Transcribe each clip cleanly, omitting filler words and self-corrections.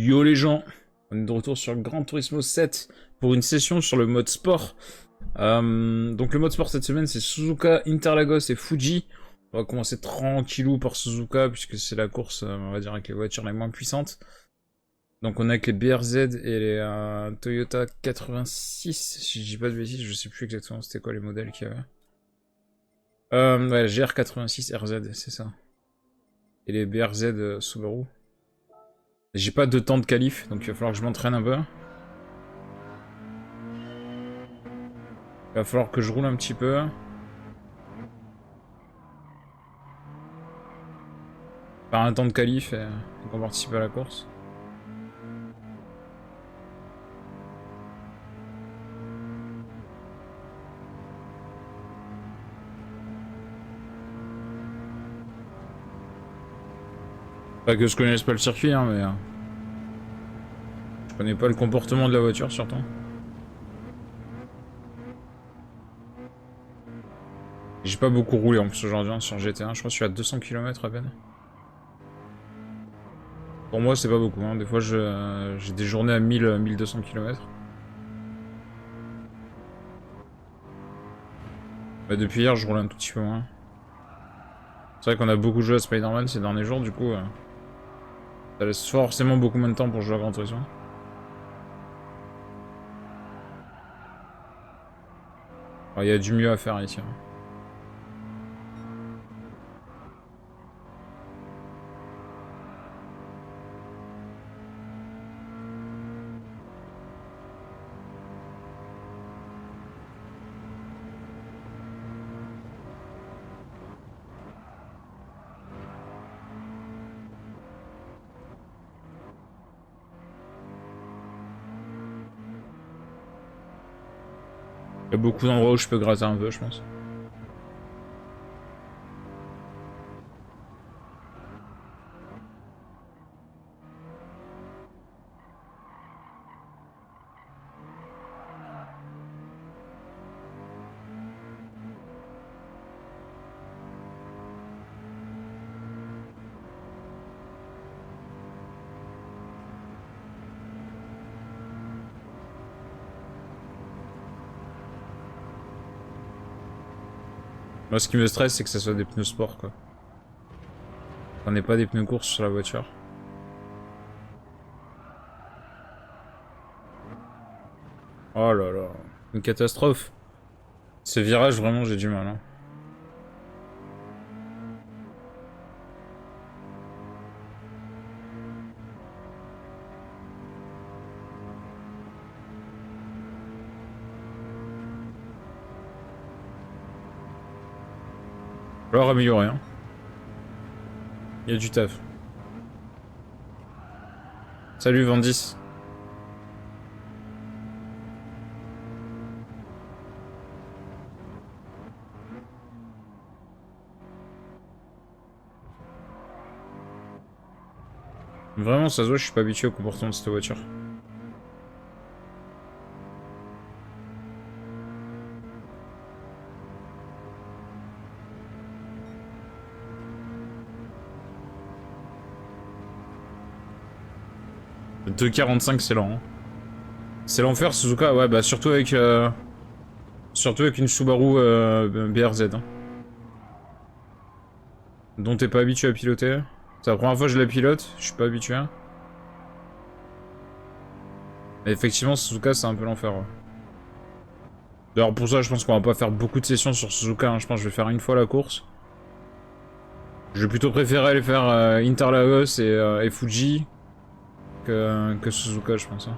Yo les gens, on est de retour sur Gran Turismo 7 pour une session sur le mode sport. Donc le mode sport cette semaine c'est Suzuka, Interlagos et Fuji. On va commencer tranquillou par Suzuka puisque c'est la course, on va dire, avec les voitures les moins puissantes. Donc on a avec les BRZ et les Toyota 86, si je dis pas de bêtises, je sais plus exactement c'était quoi les modèles qu'il y avait. Ouais, GR86 RZ, c'est ça. Et les BRZ Subaru. J'ai pas de temps de qualif, donc il va falloir que je m'entraîne un peu. Il va falloir que je roule un petit peu. Faire un temps de qualif et qu'on participe à la course. Pas que je connaisse pas le circuit, hein, mais... je connais pas le comportement de la voiture, surtout. J'ai pas beaucoup roulé en plus aujourd'hui hein, sur GT1, je crois que je suis à 200 km à peine. Pour moi c'est pas beaucoup, hein. Des fois j'ai des journées à 1200 km. Bah, depuis hier je roule un tout petit peu moins. C'est vrai qu'on a beaucoup joué à Spider-Man ces derniers jours, du coup ça laisse forcément beaucoup moins de temps pour jouer à Gran Turismo. Il y a du mieux à faire ici. Hein. Il y a beaucoup d'endroits où je peux gratter un peu, je pense. Moi, ce qui me stresse, c'est que ça soit des pneus sport, quoi. On n'est pas des pneus course sur la voiture. Oh là là, une catastrophe. Ce virage, vraiment, j'ai du mal. Hein. Va falloir améliorer. Hein. Il y a du taf. Salut Vandis. Vraiment, ça se voit, je suis pas habitué au comportement de cette voiture. Le 2,45 c'est lent. Hein. C'est l'enfer Suzuka, ouais, bah surtout avec une Subaru BRZ. Hein. Dont t'es pas habitué à piloter. C'est la première fois que je la pilote, je suis pas habitué. Mais effectivement, Suzuka c'est un peu l'enfer. Ouais. D'ailleurs, pour ça, je pense qu'on va pas faire beaucoup de sessions sur Suzuka. Hein. Je pense que je vais faire une fois la course. Je vais plutôt préférer aller faire Interlagos et Fuji que Suzuka, je pense. Hein.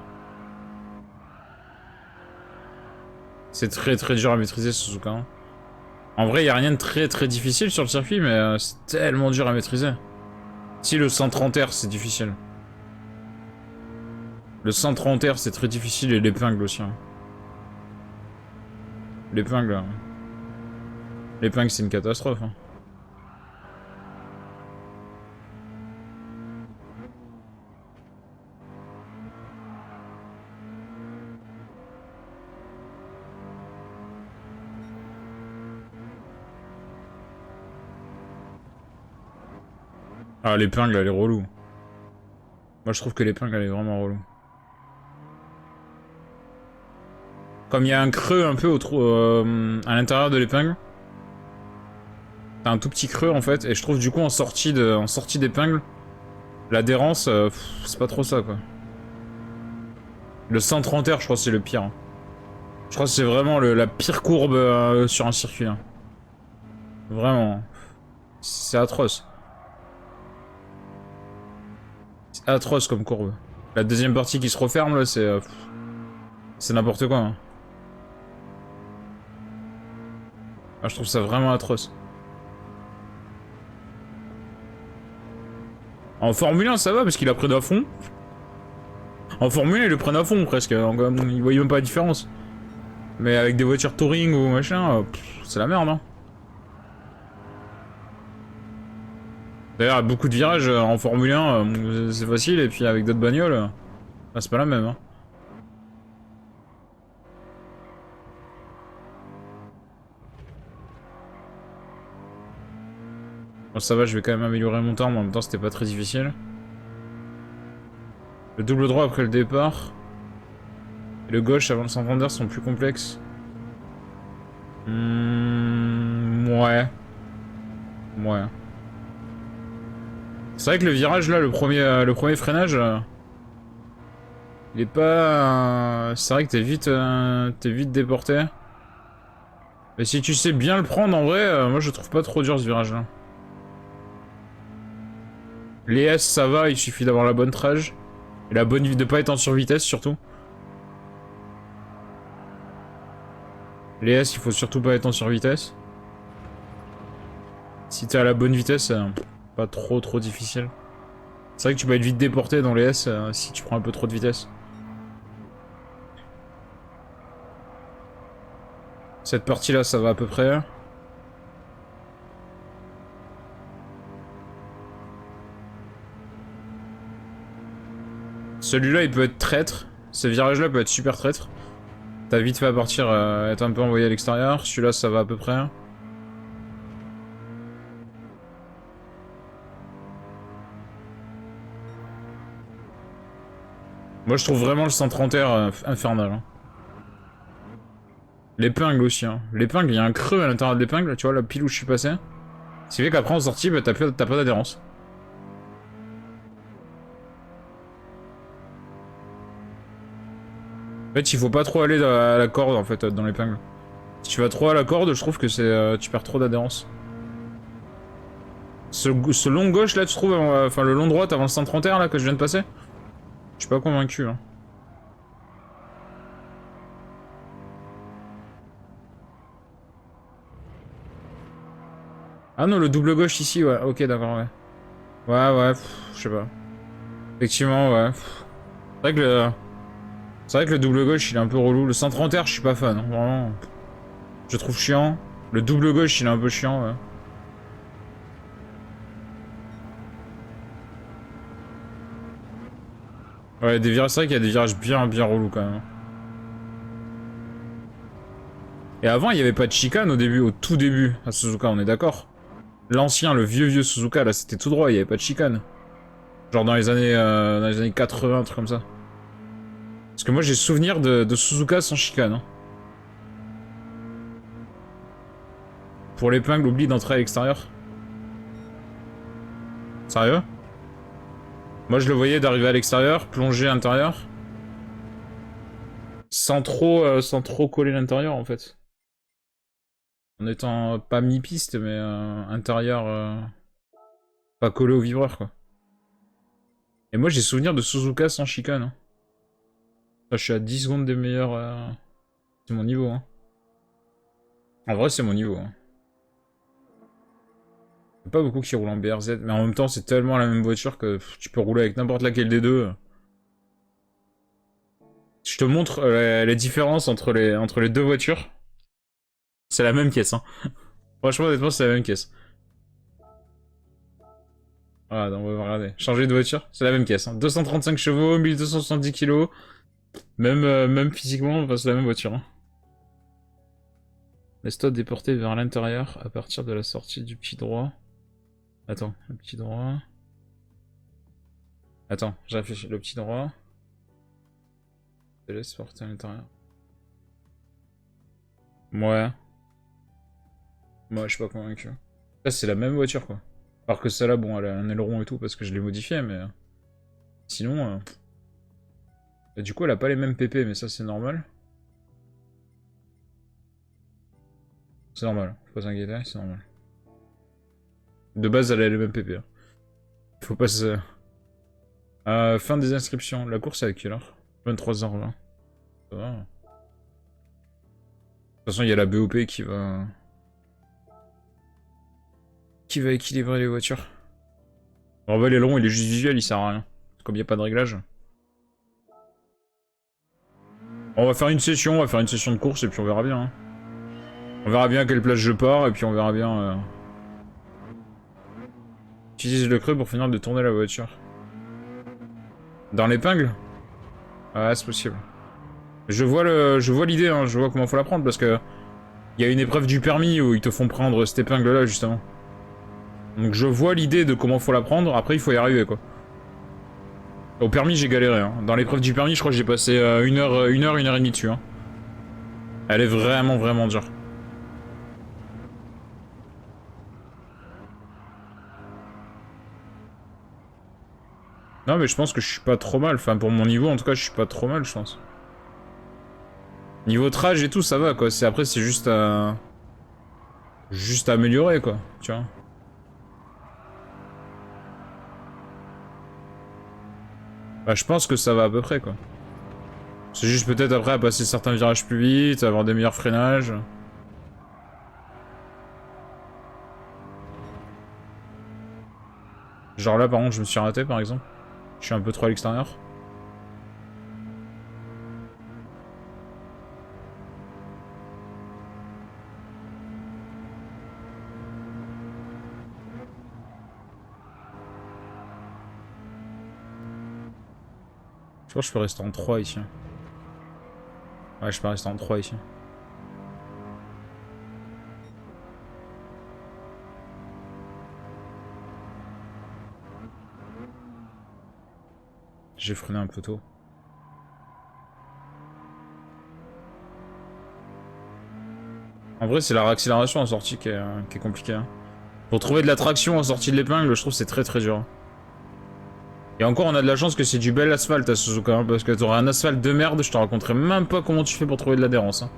C'est très très dur à maîtriser Suzuka. Hein. En vrai, il n'y a rien de très très difficile sur le circuit, mais c'est tellement dur à maîtriser. Si le 130 R c'est difficile. Le 130 R c'est très difficile et l'épingle aussi. Hein. L'épingle... L'épingle c'est une catastrophe. Hein. Ah, l'épingle elle est relou. Moi je trouve que l'épingle elle est vraiment relou. Comme il y a un creux un peu à l'intérieur de l'épingle. T'as un tout petit creux en fait, et je trouve du coup en sortie d'épingle, l'adhérence, c'est pas trop ça quoi. Le 130R je crois que c'est le pire. Hein. Je crois que c'est vraiment la pire courbe sur un circuit. Hein. Vraiment. C'est atroce. C'est atroce comme courbe. La deuxième partie qui se referme là, c'est n'importe quoi. Hein. Ah, je trouve ça vraiment atroce. En Formule 1 ça va parce qu'il a pris à fond. En Formule 1 ils le prennent à fond presque. Ils voient même pas la différence. Mais avec des voitures touring ou machin, c'est la merde hein. D'ailleurs, beaucoup de virages en Formule 1, c'est facile, et puis avec d'autres bagnoles, c'est pas la même. Hein. Bon, ça va, je vais quand même améliorer mon temps, mais en même temps, c'était pas très difficile. Le double droit après le départ, et le gauche avant le 130 sont plus complexes. Ouais. Ouais. C'est vrai que le virage, là, le premier freinage, il est pas... c'est vrai que t'es vite déporté. Mais si tu sais bien le prendre, en vrai, moi je trouve pas trop dur ce virage-là. Les S, ça va, il suffit d'avoir la bonne trage. Et la bonne de pas être en survitesse, surtout. Les S, il faut surtout pas être en survitesse. Si t'es à la bonne vitesse, pas trop difficile. C'est vrai que tu peux être vite déporté dans les S si tu prends un peu trop de vitesse. Cette partie-là, ça va à peu près. Celui-là, il peut être traître. Ce virage-là peut être super traître. T'as vite fait à partir, être un peu envoyé à l'extérieur. Celui-là, ça va à peu près. Moi, je trouve vraiment le 130R infernal. Hein. L'épingle aussi. Hein. L'épingle, il y a un creux à l'intérieur de l'épingle, tu vois, la pile où je suis passé. Ce qui fait qu'après, en sortie, bah, t'as pas d'adhérence. En fait, il faut pas trop aller à la corde, en fait, dans l'épingle. Si tu vas trop à la corde, je trouve que tu perds trop d'adhérence. Ce long gauche, là, tu trouves, enfin, le long droite avant le 130R, là, que je viens de passer, je suis pas convaincu, hein. Ah non, le double gauche ici, ouais, ok, d'accord, ouais. Ouais, je sais pas. Effectivement, ouais. C'est vrai que le double gauche, il est un peu relou. Le 130R, je suis pas fan, hein, vraiment. Je trouve chiant. Le double gauche, il est un peu chiant, ouais. Ouais, c'est vrai qu'il y a des virages bien relous, quand même. Et avant, il y avait pas de chicane au début, au tout début, à Suzuka, on est d'accord. L'ancien, le vieux Suzuka, là, c'était tout droit, il y avait pas de chicane. Genre dans les années 80, un truc comme ça. Parce que moi, j'ai souvenir de Suzuka sans chicane. Hein. Pour l'épingle, oublie d'entrer à l'extérieur. Sérieux? Moi, je le voyais d'arriver à l'extérieur, plonger à l'intérieur. Sans trop coller l'intérieur, en fait. En étant pas mi-piste, mais intérieur... pas collé au vibreur, quoi. Et moi, j'ai souvenir de Suzuka sans chicane. Hein. Là, je suis à 10 secondes des meilleurs... C'est mon niveau, hein. En vrai, c'est mon niveau, hein. Il y a pas beaucoup qui roulent en BRZ, mais en même temps, c'est tellement la même voiture que tu peux rouler avec n'importe laquelle des deux. Je te montre les différences entre les deux voitures. C'est la même caisse, hein. Franchement, honnêtement, c'est la même caisse. Voilà, on va regarder. Changer de voiture, c'est la même caisse. Hein. 235 chevaux, 1270 kg. Même physiquement, enfin, c'est la même voiture. Hein. Laisse-toi déporter vers l'intérieur à partir de la sortie du petit droit. Attends, le petit droit. Attends, j'ai réfléchi. Le petit droit. Je te laisse porter à l'intérieur. Ouais. Moi, je suis pas convaincu. Là, c'est la même voiture, quoi. Alors que celle-là, bon, elle a un aileron et tout parce que je l'ai modifié, mais... Sinon... Et du coup, elle a pas les mêmes PP, mais ça, c'est normal. C'est normal. Faut pas s'inquiéter, c'est normal. De base, elle a les mêmes PP. Hein. Faut pas se... fin des inscriptions. La course, c'est à quelle heure? 23h20. Ça va. De toute façon, il y a la BOP qui va... équilibrer les voitures. En vrai, l'aileron, il est juste visuel, il sert à rien. Comme il n'y a pas de réglage. On va faire une session, de course et puis on verra bien. Hein. On verra bien à quelle place je pars et puis on verra bien... Utilise le creux pour finir de tourner la voiture. Dans l'épingle? Ah, c'est possible. Je vois l'idée, hein, je vois comment faut la prendre parce que... Il y a une épreuve du permis où ils te font prendre cette épingle-là, justement. Donc je vois l'idée de comment faut la prendre, après il faut y arriver, quoi. Au permis, j'ai galéré. Hein. Dans l'épreuve du permis, je crois que j'ai passé 1 heure et demie dessus. Hein. Elle est vraiment, vraiment dure. Non, mais je pense que je suis pas trop mal. Enfin, pour mon niveau, en tout cas, je suis pas trop mal, je pense. Niveau trage et tout, ça va, quoi. Après, c'est juste à... Juste à améliorer, quoi. Tu vois. Bah, je pense que ça va à peu près, quoi. C'est juste peut-être après à passer certains virages plus vite, à avoir des meilleurs freinages. Genre là, par contre, je me suis raté, par exemple. Je suis un peu trop à l'extérieur. Je pense que je peux rester en 3 ici. Ouais, je peux rester en 3 ici. J'ai freiné un peu tôt. En vrai, c'est la réaccélération en sortie qui est compliquée. Hein. Pour trouver de la traction en sortie de l'épingle, je trouve que c'est très très dur. Et encore, on a de la chance que c'est du bel asphalte à Suzuka, hein, parce que t'aurais un asphalte de merde, je te raconterai même pas comment tu fais pour trouver de l'adhérence. Hein.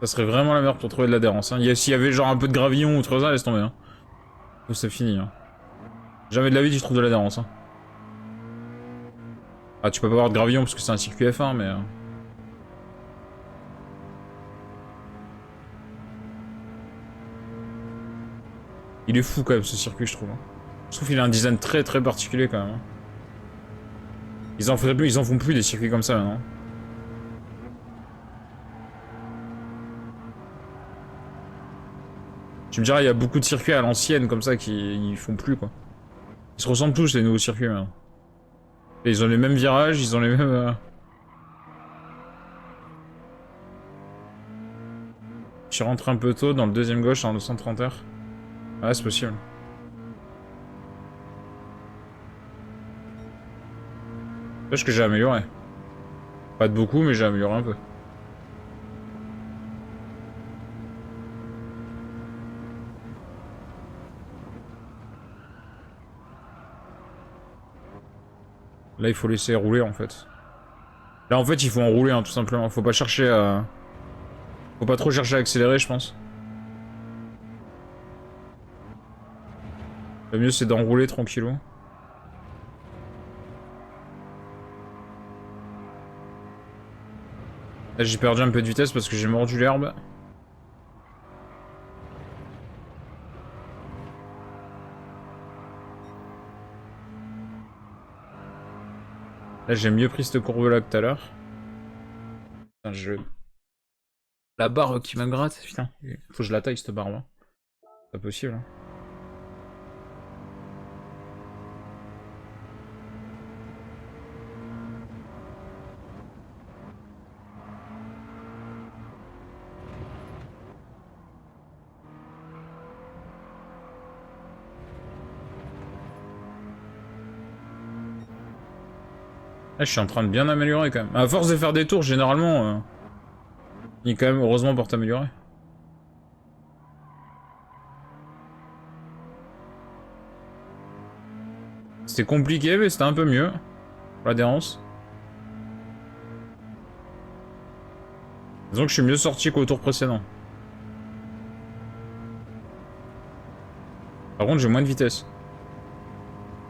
Ça serait vraiment la merde pour trouver de l'adhérence. Hein. S'il y avait genre un peu de gravillon ou autre chose, laisse tomber. Hein. Ou c'est fini. Hein. Jamais de la vie tu trouves de l'adhérence. Hein. Ah, tu peux pas avoir de gravillon parce que c'est un circuit F1, mais... Il est fou quand même ce circuit, je trouve. Hein. Je trouve qu'il a un design très très particulier quand même. Hein. Ils en font plus des circuits comme ça maintenant. Tu me diras, il y a beaucoup de circuits à l'ancienne comme ça qui font plus quoi. Ils se ressemblent tous les nouveaux circuits maintenant. Et ils ont les mêmes virages, ils ont les mêmes... Je suis rentré un peu tôt dans le deuxième gauche en 230 heures. Ah, c'est possible. Sache que j'ai amélioré. Pas de beaucoup, mais j'ai amélioré un peu. Là, il faut laisser rouler en fait. Là, en fait, il faut enrouler, hein, tout simplement. Faut pas chercher à... Faut pas trop chercher à accélérer, je pense. Le mieux, c'est d'enrouler tranquillou. Là, j'ai perdu un peu de vitesse parce que j'ai mordu l'herbe. Là, j'ai mieux pris cette courbe-là que tout à l'heure. La barre qui me gratte, putain. Faut que je la taille, cette barre-là. C'est pas possible. Hein. Là, je suis en train de bien améliorer quand même. À force de faire des tours, généralement, il est quand même heureusement pour t'améliorer. C'était compliqué, mais c'était un peu mieux. L'adhérence. Disons que je suis mieux sorti qu'au tour précédent. Par contre, j'ai moins de vitesse.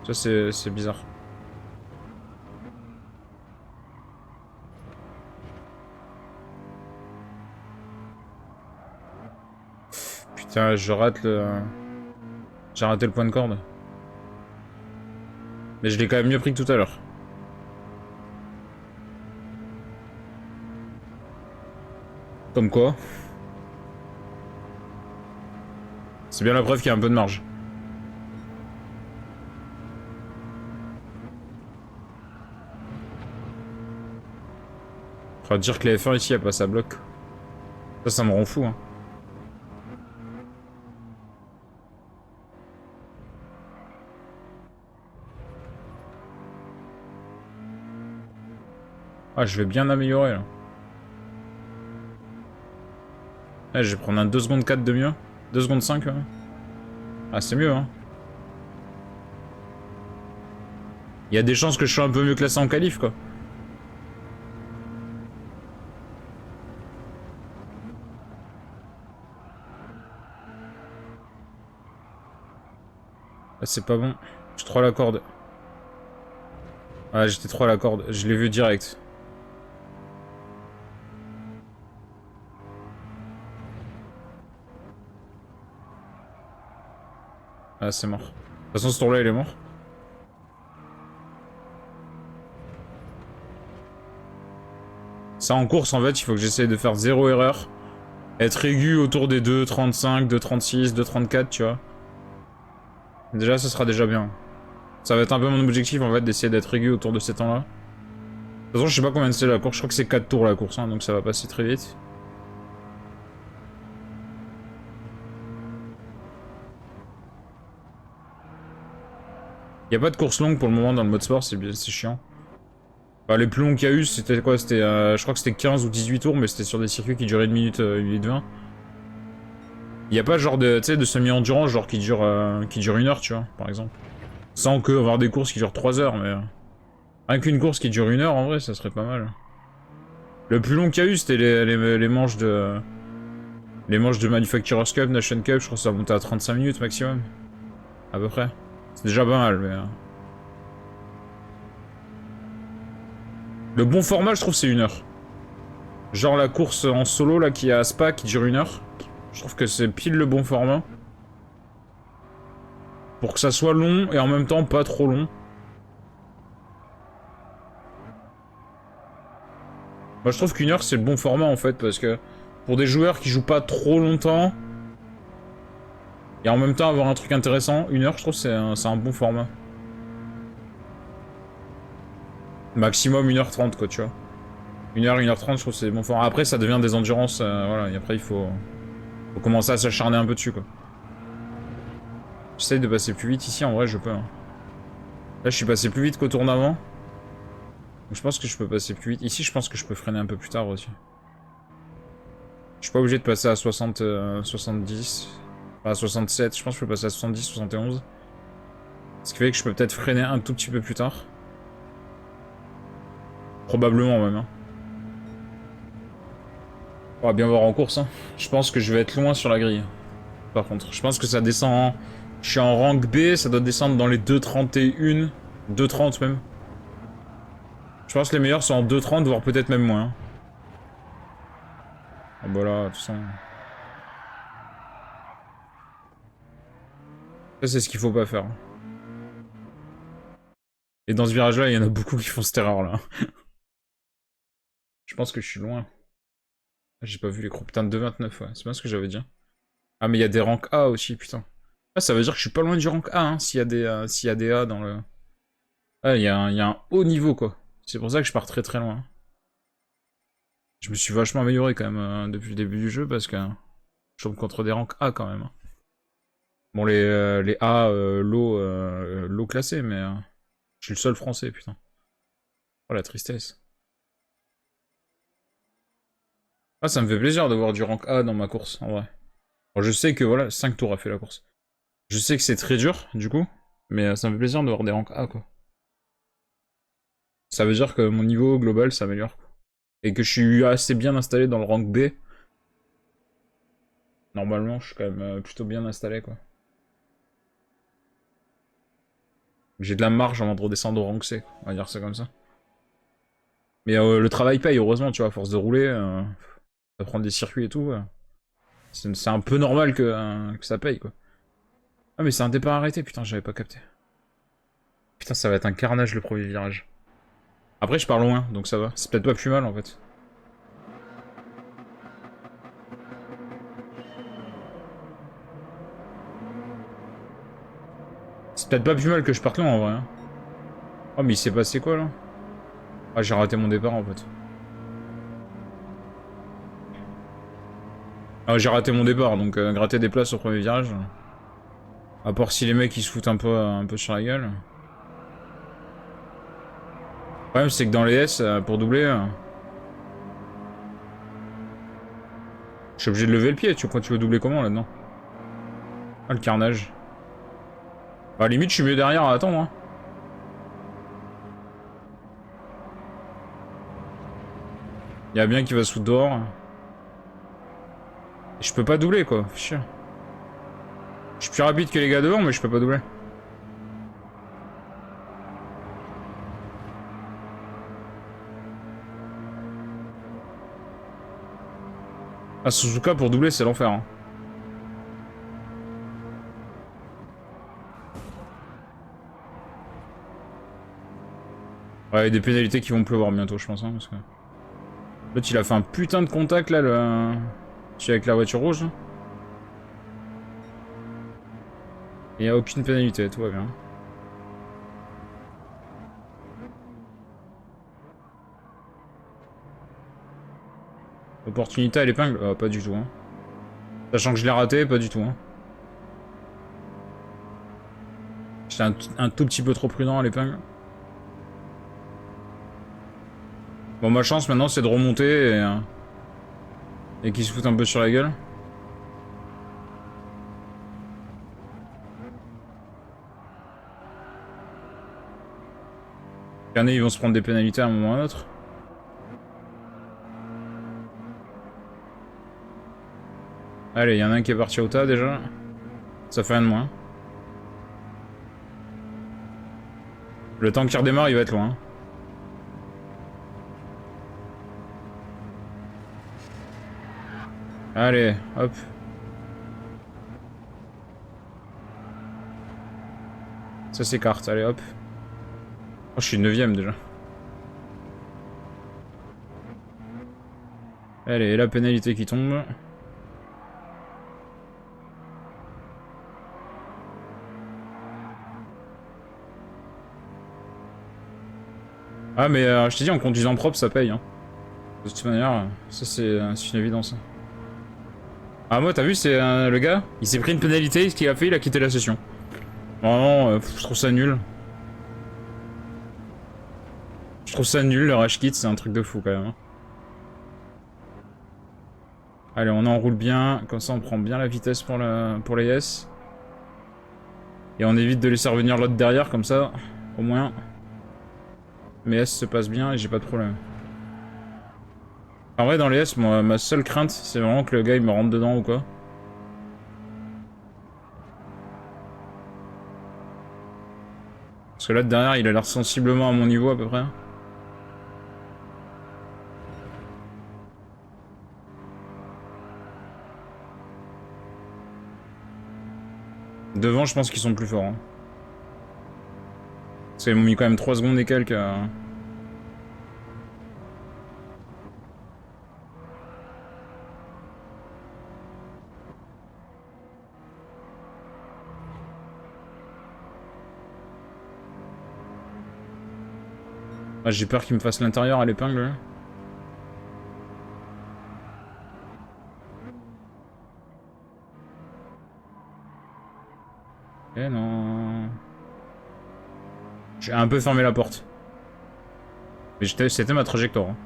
Ça, c'est bizarre. Putain, je rate le... J'ai raté le point de corde. Mais je l'ai quand même mieux pris que tout à l'heure. Comme quoi. C'est bien la preuve qu'il y a un peu de marge. Faudra dire que les F1 ici, a pas ça bloque. Ça me rend fou, hein. Ah, je vais bien améliorer, là. Eh, je vais prendre un 2 secondes 4 de mieux. 2 secondes 5, ouais. Ah, c'est mieux, hein. Il y a des chances que je sois un peu mieux classé en qualif, quoi. Ah, c'est pas bon. Je suis trop à la corde. Ah, j'étais trop à la corde. Je l'ai vu direct. Ah, c'est mort. De toute façon, ce tour-là, il est mort. Ça, en course, en fait, il faut que j'essaye de faire 0 erreur. Être aigu autour des 2,35, 2,36, 2,34, tu vois. Déjà, ça sera déjà bien. Ça va être un peu mon objectif, en fait, d'essayer d'être aigu autour de ces temps-là. De toute façon, je sais pas combien c'est la course. Je crois que c'est 4 tours, la course, hein, donc ça va passer très vite. Y a pas de course longue pour le moment dans le mode sport, c'est chiant. Enfin, les plus longs qu'il y a eu, c'était quoi? C'était, je crois que c'était 15 ou 18 tours, mais c'était sur des circuits qui duraient une minute 20. Y a pas genre de, tu sais, de semi-endurance, genre qui dure 1 heure, tu vois, par exemple. Sans que avoir des courses qui durent 3 heures, mais... Rien qu'une course qui dure 1 heure, en vrai, ça serait pas mal. Le plus long qu'il y a eu, c'était les manches de... Les manches de Manufacturers Cup, Nation Cup, je crois que ça montait à 35 minutes maximum. À peu près. C'est déjà pas mal, mais... Le bon format, je trouve, c'est 1 heure. Genre la course en solo, là, qui est à Spa, qui dure 1 heure. Je trouve que c'est pile le bon format. Pour que ça soit long, et en même temps pas trop long. Moi, je trouve qu'1 heure, c'est le bon format, en fait, parce que... Pour des joueurs qui jouent pas trop longtemps... Et en même temps avoir un truc intéressant, 1 heure, je trouve que c'est un bon format. Maximum 1h30, quoi, tu vois. 1 heure, 1h30, je trouve que c'est bon format. Après, ça devient des endurances, voilà, et après, il faut commencer à s'acharner un peu dessus, quoi. J'essaye de passer plus vite ici, en vrai, je peux. Hein. Là, je suis passé plus vite qu'au tour d'avant. Donc, je pense que je peux passer plus vite. Ici, je pense que je peux freiner un peu plus tard aussi. Je suis pas obligé de passer à 60, 70. Enfin, à 67, je pense que je peux passer à 70, 71. Ce qui fait que je peux peut-être freiner un tout petit peu plus tard. Probablement même. Hein. On va bien voir en course. Hein. Je pense que je vais être loin sur la grille. Par contre, je pense que ça descend... Je suis en rank B, ça doit descendre dans les 2,31, 2,30 même. Je pense que les meilleurs sont en 2,30, voire peut-être même moins. Ah bah là, de toute façon... Ça, c'est ce qu'il faut pas faire. Et dans ce virage-là, il y en a beaucoup qui font cette erreur-là. Je pense que je suis loin. J'ai pas vu l'écran. Putain, de 2,29, ouais. C'est bien ce que j'avais dit. Ah, mais il y a des ranks A aussi, putain. Ah, ça veut dire que je suis pas loin du rank A, hein, s'il y a des A dans le... Ah, il y a un haut niveau, quoi. C'est pour ça que je pars très très loin. Je me suis vachement amélioré, quand même, depuis le début du jeu, parce que... Je tombe contre des ranks A, quand même. Hein. Bon, les A, low classés, mais... je suis le seul français, putain. Oh la tristesse. Ah, ça me fait plaisir d'avoir du rank A dans ma course, en vrai. Bon, je sais que, voilà, 5 tours a fait la course. Je sais que c'est très dur, du coup, mais ça me fait plaisir d'avoir des ranks A, quoi. Ça veut dire que mon niveau global s'améliore, quoi. Et que je suis assez bien installé dans le rank B. Normalement, je suis quand même plutôt bien installé, quoi. J'ai de la marge avant de redescendre au rank C, quoi. On va dire ça comme ça. Mais le travail paye, heureusement, tu vois, à force de rouler, d'apprendre des circuits et tout. C'est un peu normal que ça paye, quoi. Ah, mais c'est un départ arrêté, putain, j'avais pas capté. Putain, ça va être un carnage le premier virage. Après, je pars loin, donc ça va. C'est peut-être pas plus mal, en fait. C'est peut-être pas plus mal que je parte loin, en vrai. Hein. Oh, mais il s'est passé quoi, là? Ah, j'ai raté mon départ, en fait. Ah, j'ai raté mon départ, donc gratter des places au premier virage. À part si les mecs, ils se foutent un peu sur la gueule. Le problème, c'est que dans les S, pour doubler... je suis obligé de lever le pied, tu veux doubler comment, là-dedans? Ah, le carnage. Bah, limite, je suis mieux derrière à attendre, hein. Il y a bien qui va se foutre dehors. Et je peux pas doubler, quoi. Chier. Je suis plus rapide que les gars devant, mais je peux pas doubler. Ah, Suzuka, pour doubler, c'est l'enfer, hein. Ouais, des pénalités qui vont pleuvoir bientôt, je pense, hein, parce que... L'autre, il a fait un putain de contact, là, le... Celui avec la voiture rouge, là. Il y a aucune pénalité, tout va bien. Opportunité à l'épingle? Pas du tout, hein. Sachant que je l'ai raté, pas du tout, hein. J'étais un tout petit peu trop prudent à l'épingle. Bon, ma chance, maintenant, c'est de remonter et qu'il se fout un peu sur la gueule. Canet, ils vont se prendre des pénalités à un moment ou à un autre. Allez, il y en a un qui est parti au tas, déjà. Ça fait un de moins. Le temps qu'il redémarre, il va être loin. Allez, hop. Ça s'écarte, allez, hop. Oh, je suis 9ème déjà. Allez, la pénalité qui tombe. Ah, mais je t'ai dit, en conduisant propre, ça paye. Hein. De toute manière, ça c'est une évidence. Ah, moi, t'as vu, c'est le gars, il s'est pris une pénalité, ce qu'il a fait, il a quitté la session. Vraiment, je trouve ça nul. Je trouve ça nul, le rage kit, c'est un truc de fou quand même. Hein. Allez, on enroule bien, comme ça on prend bien la vitesse pour les S. Et on évite de laisser revenir l'autre derrière, comme ça, au moins. Mes S se passent bien et j'ai pas de problème. En vrai, dans les S, moi, ma seule crainte, c'est vraiment que le gars il me rentre dedans ou quoi. Parce que là, derrière, il a l'air sensiblement à mon niveau à peu près. Devant, je pense qu'ils sont plus forts. Hein. Parce qu'ils m'ont mis quand même 3 secondes et quelques. Ah, j'ai peur qu'il me fasse l'intérieur à l'épingle. Eh non. J'ai un peu fermé la porte. Mais c'était ma trajectoire. Hein.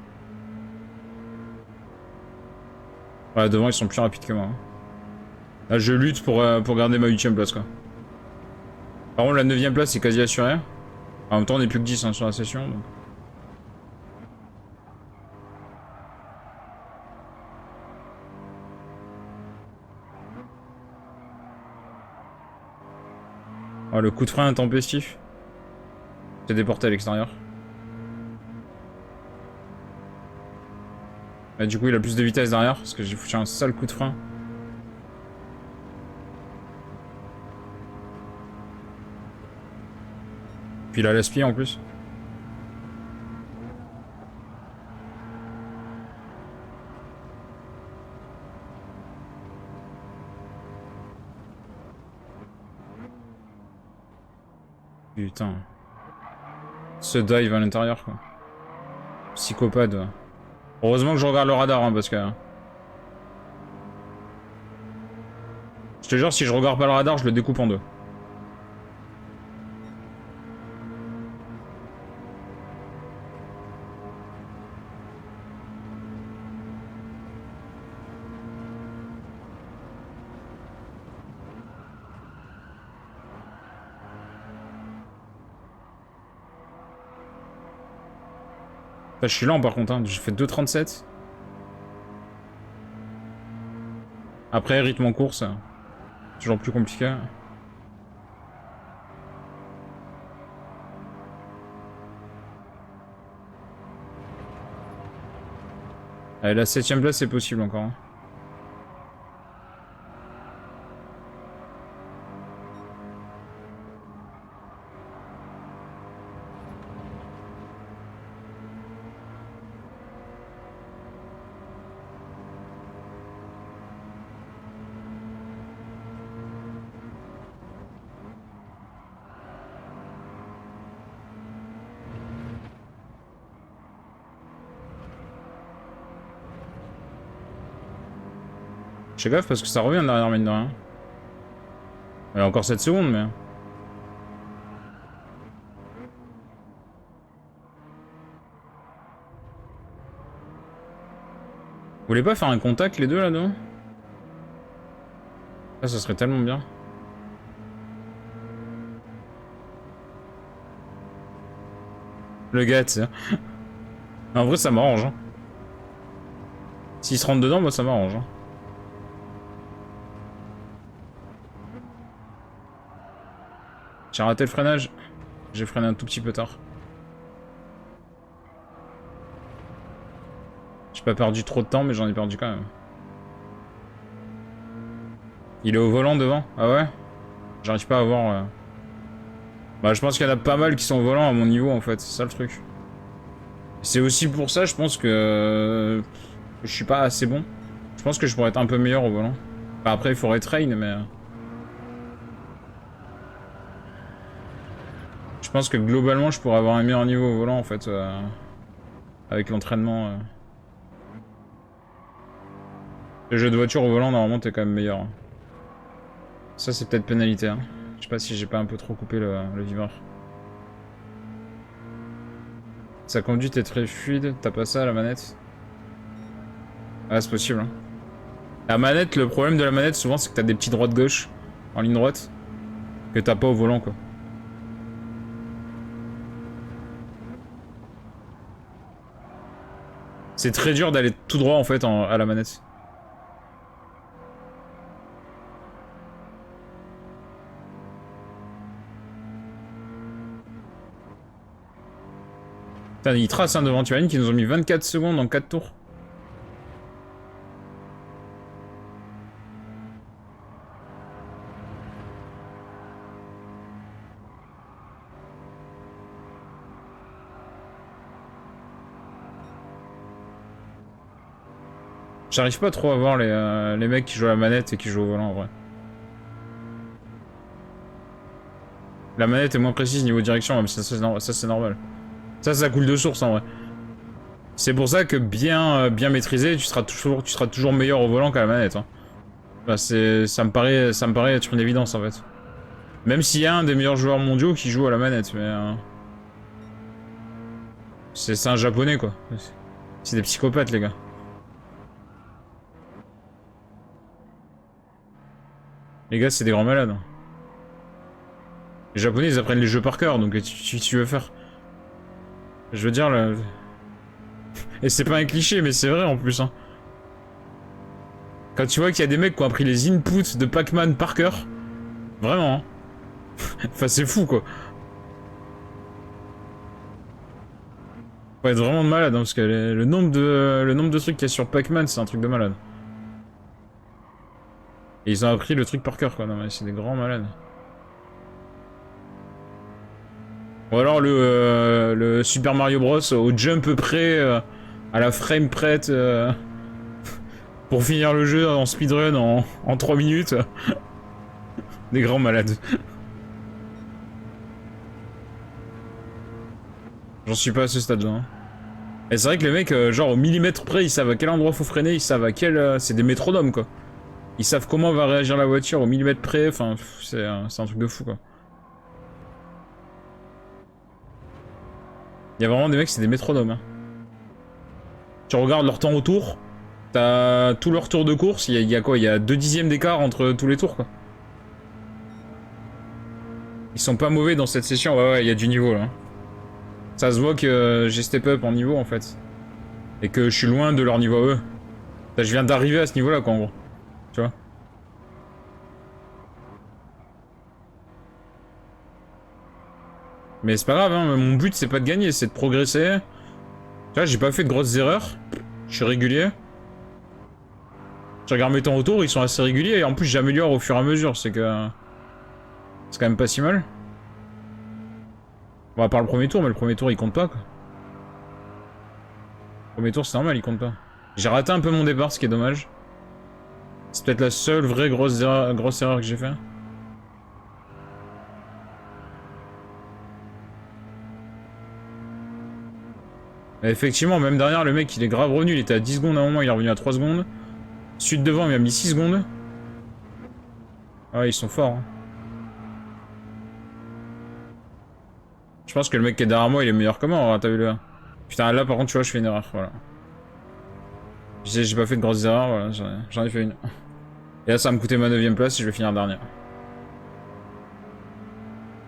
Ouais, devant, ils sont plus rapides que moi. Hein. Là, je lutte pour garder ma 8ème place, quoi. Par contre, la 9ème place, c'est quasi assuré. En même temps, on est plus que 10 hein, sur la session. Donc. Oh, le coup de frein intempestif. C'est déporté à l'extérieur. Et du coup, il a plus de vitesse derrière, parce que j'ai foutu un sale coup de frein. Puis il a l'aspi en plus. Putain. Ce dive à l'intérieur, quoi. Psychopathe, ouais. Heureusement que je regarde le radar, hein, parce que... Je te jure, si je regarde pas le radar, je le découpe en deux. Là, je suis lent par contre, hein. J'ai fait 2,37. Après, rythme en course, toujours plus compliqué. Allez, la 7ème place, c'est possible encore. Hein. Je fais gaffe parce que ça revient derrière, mine de rien. Il y a encore 7 secondes, mais... Vous voulez pas faire un contact, les deux, là-dedans? Ça serait tellement bien. Le gars, tu sais. En vrai, ça m'arrange. Hein. S'il se rentre dedans, moi, ça m'arrange. Hein. J'ai raté le freinage. J'ai freiné un tout petit peu tard. J'ai pas perdu trop de temps, mais j'en ai perdu quand même. Il est au volant devant? Ah ouais? J'arrive pas à voir... Bah, je pense qu'il y en a pas mal qui sont au volant à mon niveau, en fait. C'est ça le truc. C'est aussi pour ça, je pense que... je suis pas assez bon. Je pense que je pourrais être un peu meilleur au volant. Enfin, après, il faudrait train, mais... Je pense que globalement, je pourrais avoir un meilleur niveau au volant, en fait. Avec l'entraînement. Le jeu de voiture au volant, normalement, t'es quand même meilleur. Ça, c'est peut-être pénalité. Hein. Je sais pas si j'ai pas un peu trop coupé le vibreur. Sa conduite est très fluide. T'as pas ça à la manette? Ah, c'est possible. Hein. La manette, le problème de la manette, souvent, c'est que t'as des petits droite-gauche en ligne droite que t'as pas au volant, quoi. C'est très dur d'aller tout droit, en fait, à la manette. Putain, ils tracent hein, devant, tu imagines qu'ils nous ont mis 24 secondes en 4 tours. J'arrive pas trop à voir les mecs qui jouent à la manette et qui jouent au volant en vrai. La manette est moins précise niveau direction, mais ça c'est normal. Ça coule de source en vrai. C'est pour ça que bien maîtrisé, tu seras toujours meilleur au volant qu'à la manette. Hein. Enfin, ça me paraît être une évidence en fait. Même s'il y a un des meilleurs joueurs mondiaux qui joue à la manette, mais... C'est un japonais, quoi. C'est des psychopathes, les gars. Les gars, c'est des grands malades. Les japonais, ils apprennent les jeux par cœur, donc tu veux faire. Je veux dire, là... Et c'est pas un cliché, mais c'est vrai, en plus, hein. Quand tu vois qu'il y a des mecs qui ont appris les inputs de Pac-Man par cœur... Vraiment, hein. Enfin, c'est fou, quoi. Faut être vraiment de malade, hein, parce que le nombre de trucs qu'il y a sur Pac-Man, c'est un truc de malade. Et ils ont appris le truc par cœur, quoi. Non, mais c'est des grands malades. Ou alors le Super Mario Bros. Au jump près, à la frame prête, pour finir le jeu en speedrun en 3 minutes. Des grands malades. J'en suis pas à ce stade-là. Hein. Et c'est vrai que les mecs, genre au millimètre près, ils savent à quel endroit faut freiner, ils savent à quel... c'est des métronomes, quoi. Ils savent comment va réagir la voiture au millimètre près, enfin, c'est un truc de fou, quoi. Il y a vraiment des mecs, c'est des métronomes. Hein. Tu regardes leur temps au tour, t'as tout leur tour de course, il y a quoi? Il y a 2 dixièmes d'écart entre tous les tours, quoi. Ils sont pas mauvais dans cette session, ouais, il y a du niveau, là. Ça se voit que j'ai step up en niveau, en fait. Et que je suis loin de leur niveau à eux. Je viens d'arriver à ce niveau-là, quoi, en gros. Tu vois? Mais c'est pas grave, hein, mon but c'est pas de gagner, c'est de progresser. Tu vois, j'ai pas fait de grosses erreurs. Je suis régulier. Je regarde mes temps autour, ils sont assez réguliers et en plus j'améliore au fur et à mesure, c'est que... C'est quand même pas si mal. Bon, à part le premier tour, mais le premier tour il compte pas, quoi. Le premier tour c'est normal, il compte pas. J'ai raté un peu mon départ, ce qui est dommage. C'est peut-être la seule vraie grosse erreur que j'ai fait. Et effectivement, même derrière, le mec il est grave revenu, il était à 10 secondes à un moment, il est revenu à 3 secondes. Suite devant, il m'a mis 6 secondes. Ah, ils sont forts, hein. Je pense que le mec qui est derrière moi, il est meilleur que moi, t'as vu le... Putain, là par contre, tu vois, je fais une erreur, voilà. J'ai pas fait de grosses erreurs, voilà, j'en ai fait une. Et là, ça va me coûter ma 9ème place et je vais finir dernier.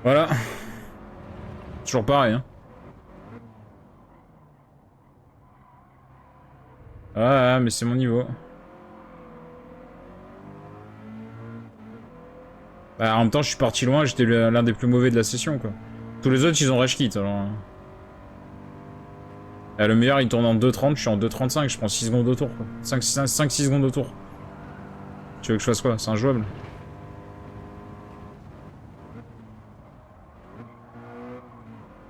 Voilà. Toujours pareil, hein. Ah, mais c'est mon niveau. Bah, en même temps, je suis parti loin, j'étais l'un des plus mauvais de la session, quoi. Tous les autres, ils ont rage kit, alors... Ah, le meilleur, il tourne en 2,30, je suis en 2,35, je prends 6 secondes au tour, quoi. 5-6 secondes au tour. Tu veux que je fasse quoi? C'est injouable.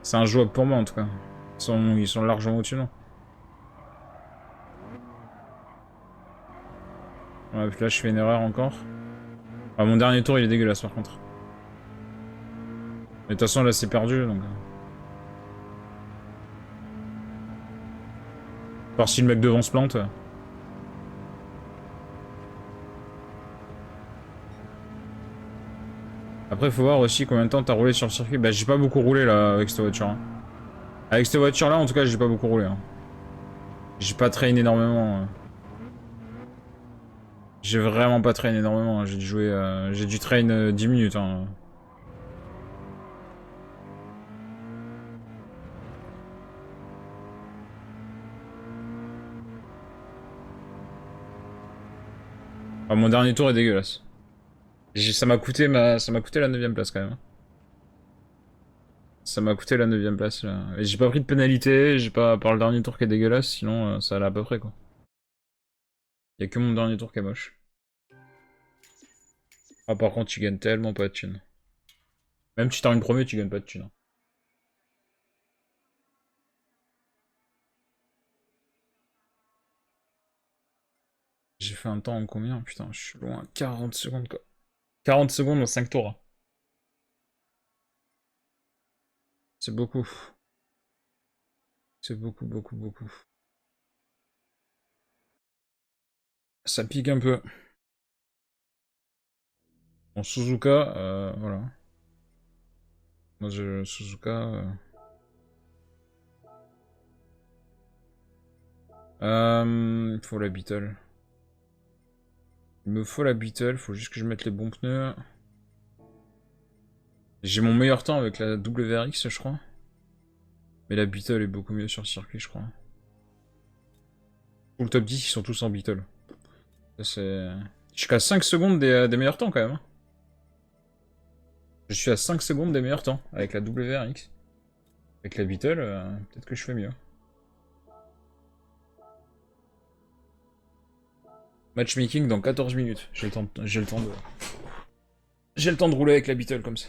C'est injouable pour moi, en tout cas. Ils sont largement au-dessus, non? Ouais, puis là, je fais une erreur encore. Ah, mon dernier tour, il est dégueulasse, par contre. Mais de toute façon, là, c'est perdu, donc... Par si le mec devant se plante... Après, faut voir aussi combien de temps t'as roulé sur le circuit. Bah, j'ai pas beaucoup roulé, là, avec cette voiture. Hein. Avec cette voiture-là, en tout cas, j'ai pas beaucoup roulé. Hein. J'ai pas traîné énormément. J'ai vraiment pas traîné énormément. Hein. J'ai dû jouer... j'ai dû traîner 10 minutes. Hein. Enfin, mon dernier tour est dégueulasse. Ça m'a coûté ça m'a coûté la 9ème place, quand même. Ça m'a coûté la 9ème place, là. Et j'ai pas pris de pénalité, j'ai pas... Par le dernier tour qui est dégueulasse, sinon, ça allait à peu près, quoi. Y'a que mon dernier tour qui est moche. Ah, par contre, tu gagnes tellement pas de thunes. Même si tu termines premier, tu gagnes pas de thunes. Hein. J'ai fait un temps en combien? Putain, je suis loin. 40 secondes, quoi. 40 secondes en 5 tours. Hein. C'est beaucoup. C'est beaucoup, beaucoup, beaucoup. Ça pique un peu. En Suzuka, voilà. Moi, Suzuka... Il faut la Beetle. Il me faut la Beetle, faut juste que je mette les bons pneus. J'ai mon meilleur temps avec la WRX, je crois. Mais la Beetle est beaucoup mieux sur le circuit, je crois. Pour le top 10, ils sont tous en Beetle. Ça, c'est... Je suis qu'à 5 secondes des meilleurs temps, quand même. Hein. Je suis à 5 secondes des meilleurs temps, avec la WRX. Avec la Beetle, peut-être que je fais mieux. Matchmaking dans 14 minutes. J'ai le temps de... J'ai le temps de rouler avec la Beetle comme ça.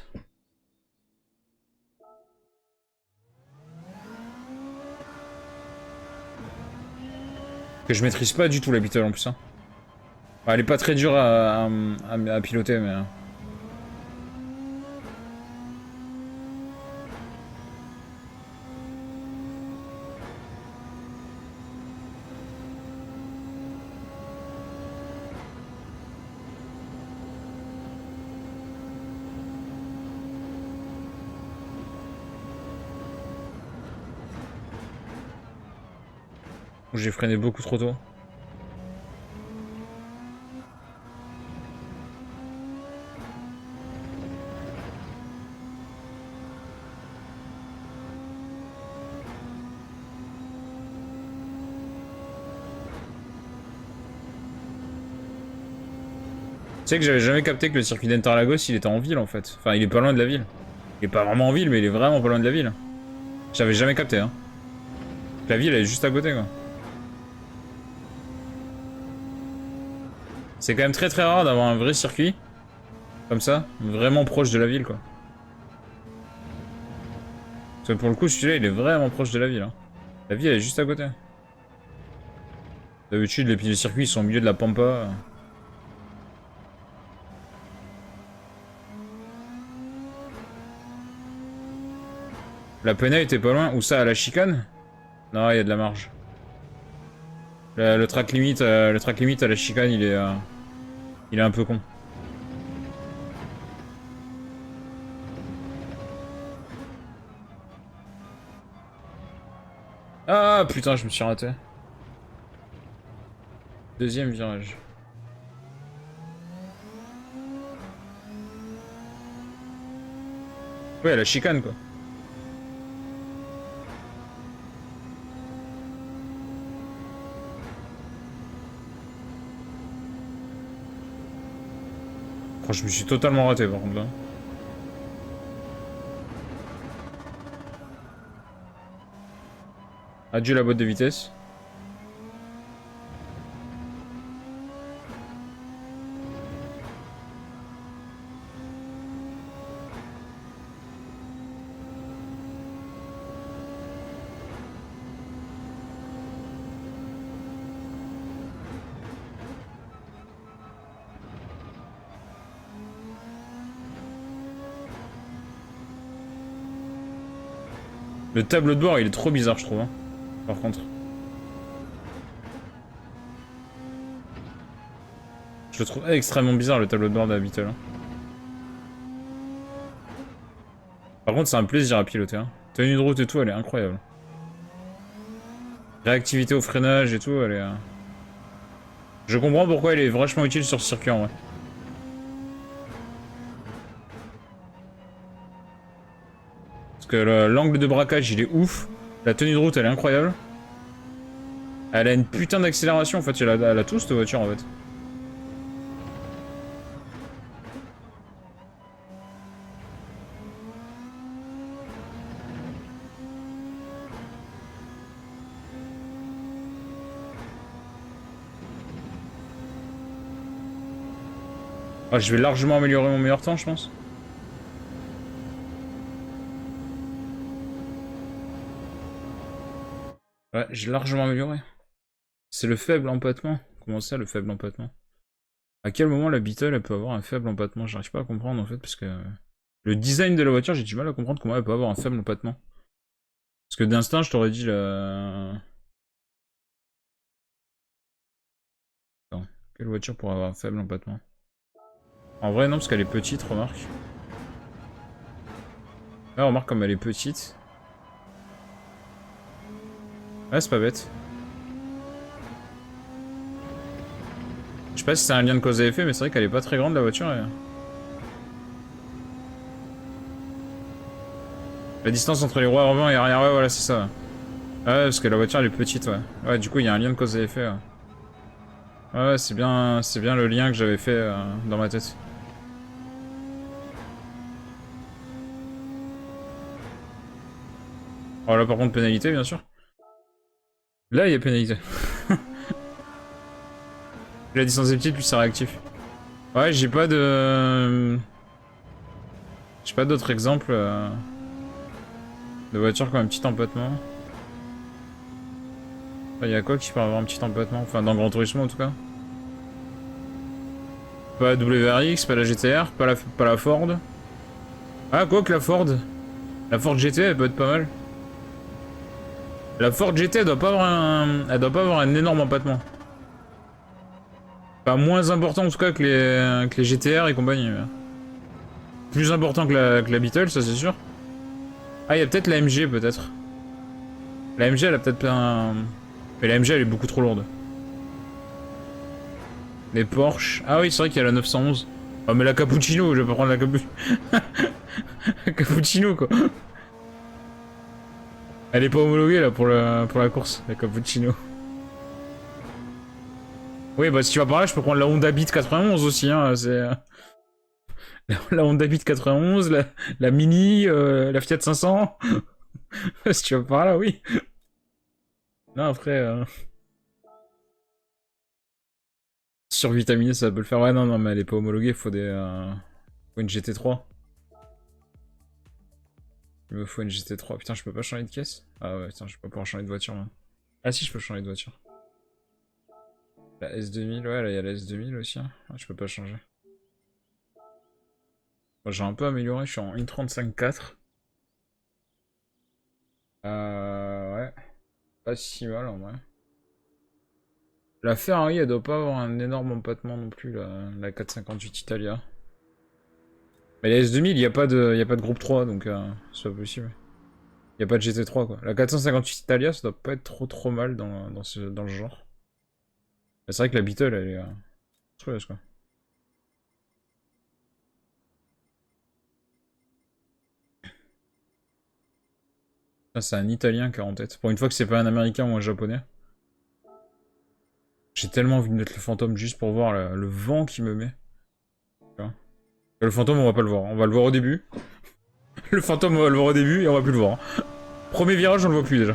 Que je maîtrise pas du tout la Beetle en plus. Hein. Elle est pas très dure à piloter, mais... J'ai freiné beaucoup trop tôt. Tu sais que j'avais jamais capté que le circuit d'Interlagos il était en ville en fait. Enfin, il est pas loin de la ville. Il est pas vraiment en ville, mais il est vraiment pas loin de la ville. J'avais jamais capté, hein. La ville elle est juste à côté quoi. C'est quand même très rare d'avoir un vrai circuit. Comme ça, vraiment proche de la ville quoi. Parce que pour le coup, celui-là il est vraiment proche de la ville. Hein. La ville elle est juste à côté. D'habitude, les circuits ils sont au milieu de la pampa. La Pena était pas loin. Où ça, à la chicane? Non, il y a de la marge. Le track limit à la chicane, il est un peu con. Ah putain, je me suis raté. Deuxième virage. Ouais, à la chicane quoi. Oh, je me suis totalement raté par contre là. Adieu la boîte de vitesse. Le tableau de bord il est trop bizarre je trouve. Hein, par contre. Je le trouve extrêmement bizarre le tableau de bord de la Beetle. Hein. Par contre c'est un plaisir à piloter. Hein. Tenue de route et tout elle est incroyable. Réactivité au freinage et tout elle est... Je comprends pourquoi elle est vachement utile sur ce circuit en vrai. Parce que l'angle de braquage il est ouf. La tenue de route elle est incroyable. Elle a une putain d'accélération en fait, elle a tout cette voiture en fait. Ah, je vais largement améliorer mon meilleur temps je pense. Ouais, j'ai largement amélioré. C'est le faible empattement. Comment ça, le faible empattement? À quel moment la Beetle, elle peut avoir un faible empattement? J'arrive pas à comprendre, en fait, parce que... Le design de la voiture, j'ai du mal à comprendre comment elle peut avoir un faible empattement. Parce que d'instinct, je t'aurais dit la... Attends, quelle voiture pourrait avoir un faible empattement? En vrai, non, parce qu'elle est petite, remarque. Là, remarque comme elle est petite. Ouais, c'est pas bête. sais pas si c'est un lien de cause à effet, mais c'est vrai qu'elle est pas très grande la voiture. Et... La distance entre les roues avant et arrière, ouais, voilà, c'est ça. Ouais, parce que la voiture elle est petite, ouais. Ouais, du coup, il y a un lien de cause à effet. Ouais, ouais, c'est bien le lien que j'avais fait dans ma tête. Oh là, par contre, pénalité, bien sûr. Là, il y a pénalité. La distance est petite, plus c'est réactif. Ouais, j'ai pas de... J'ai pas d'autres exemples de voitures qui ont un petit empattement. Il y a quoi qui peut avoir un petit empattement? Enfin, dans Gran Turismo en tout cas. Pas la WRX, pas la GTR, pas la Ford. Ah, quoi que la Ford. La Ford GT, elle peut être pas mal. La Ford GT, elle doit pas avoir un énorme empattement. Pas moins important en tout cas que les GTR et compagnie. Plus important que la Beetle, ça c'est sûr. Ah, il y a peut-être la MG, peut-être. La MG, elle a peut-être un... Mais la MG, elle est beaucoup trop lourde. Les Porsche... Ah oui, c'est vrai qu'il y a la 911. Oh, mais la Cappuccino, je vais pas prendre la Cappuccino. La Cappuccino, quoi. Elle est pas homologuée, là, pour la course, la Cappuccino. Oui, bah si tu vas par là, je peux prendre la Honda Beat 91 aussi, hein, c'est... La Honda Beat 91, la Mini, la Fiat 500. Si tu vas par là, oui. Non, après... Survitaminé, ça peut le faire. Ouais, non, non, mais elle est pas homologuée, faut faut une GT3. Il me faut une GT3. Putain, je peux pas changer de caisse? Ah ouais, putain, je peux pas pouvoir changer de voiture, là. Ah si, je peux changer de voiture. La S2000, ouais, là, il y a la S2000 aussi. Hein. Ah, je peux pas changer. Bon, j'ai un peu amélioré, je suis en 1.35.4. Ouais. Pas si mal, en vrai. La Ferrari, elle doit pas avoir un énorme empattement non plus, la 458 Italia. Mais la S2000, il n'y a pas de groupe 3, donc c'est pas possible. Il n'y a pas de GT3, quoi. La 458 Italia, ça doit pas être trop mal dans le genre. Mais c'est vrai que la Beetle, elle est monstrueuse, quoi. Ça, c'est un Italien qui a en tête. Pour une fois que c'est pas un Américain ou un Japonais. J'ai tellement envie de mettre le fantôme juste pour voir le vent qui me met. Le fantôme, on va pas le voir. On va le voir au début. Le fantôme, on va le voir au début et on va plus le voir. Premier virage, on le voit plus déjà.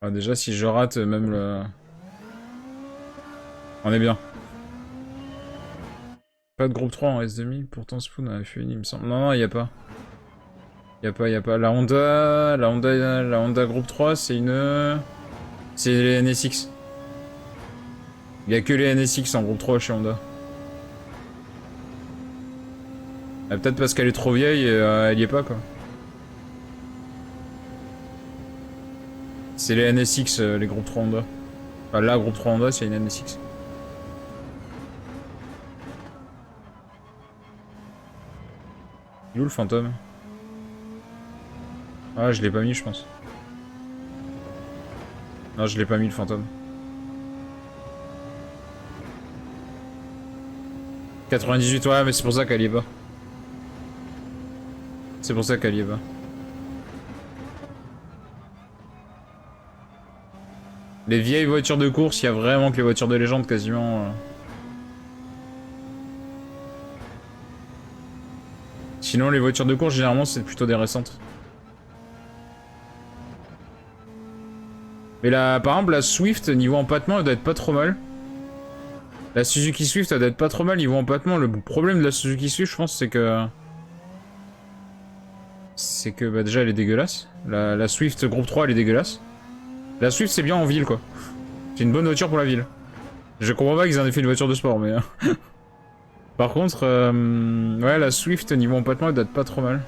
Ah, déjà, si je rate même le... On est bien. Pas de groupe 3 en S2000, pourtant Spoon a fait une, il me semble. Non, non, il y a pas. Il y a pas. La Honda groupe 3, c'est une... C'est les NSX. Il y a que les NSX en groupe 3 chez Honda. Ah, peut-être parce qu'elle est trop vieille et elle y est pas, quoi. C'est les NSX, les groupes 3 Honda. Enfin, la groupe 3 Honda, c'est une NSX. Il est où le fantôme? Ah, je l'ai pas mis, je pense. Non, je l'ai pas mis, le fantôme. 98, ouais, mais c'est pour ça qu'elle y est pas. C'est pour ça qu'elle y est pas. Les vieilles voitures de course, il y a vraiment que les voitures de légende quasiment. Sinon, les voitures de course, généralement, c'est plutôt des récentes. Mais là, par exemple, la Swift, niveau empattement, elle doit être pas trop mal. La Suzuki Swift, elle doit être pas trop mal niveau empattement. Le problème de la Suzuki Swift, je pense, c'est que... bah, déjà, elle est dégueulasse. La Swift Groupe 3, elle est dégueulasse. La Swift, c'est bien en ville, quoi. C'est une bonne voiture pour la ville. Je comprends pas qu'ils en aient fait une voiture de sport, mais... Par contre, ouais, la Swift, niveau empattement, elle doit être pas trop mal.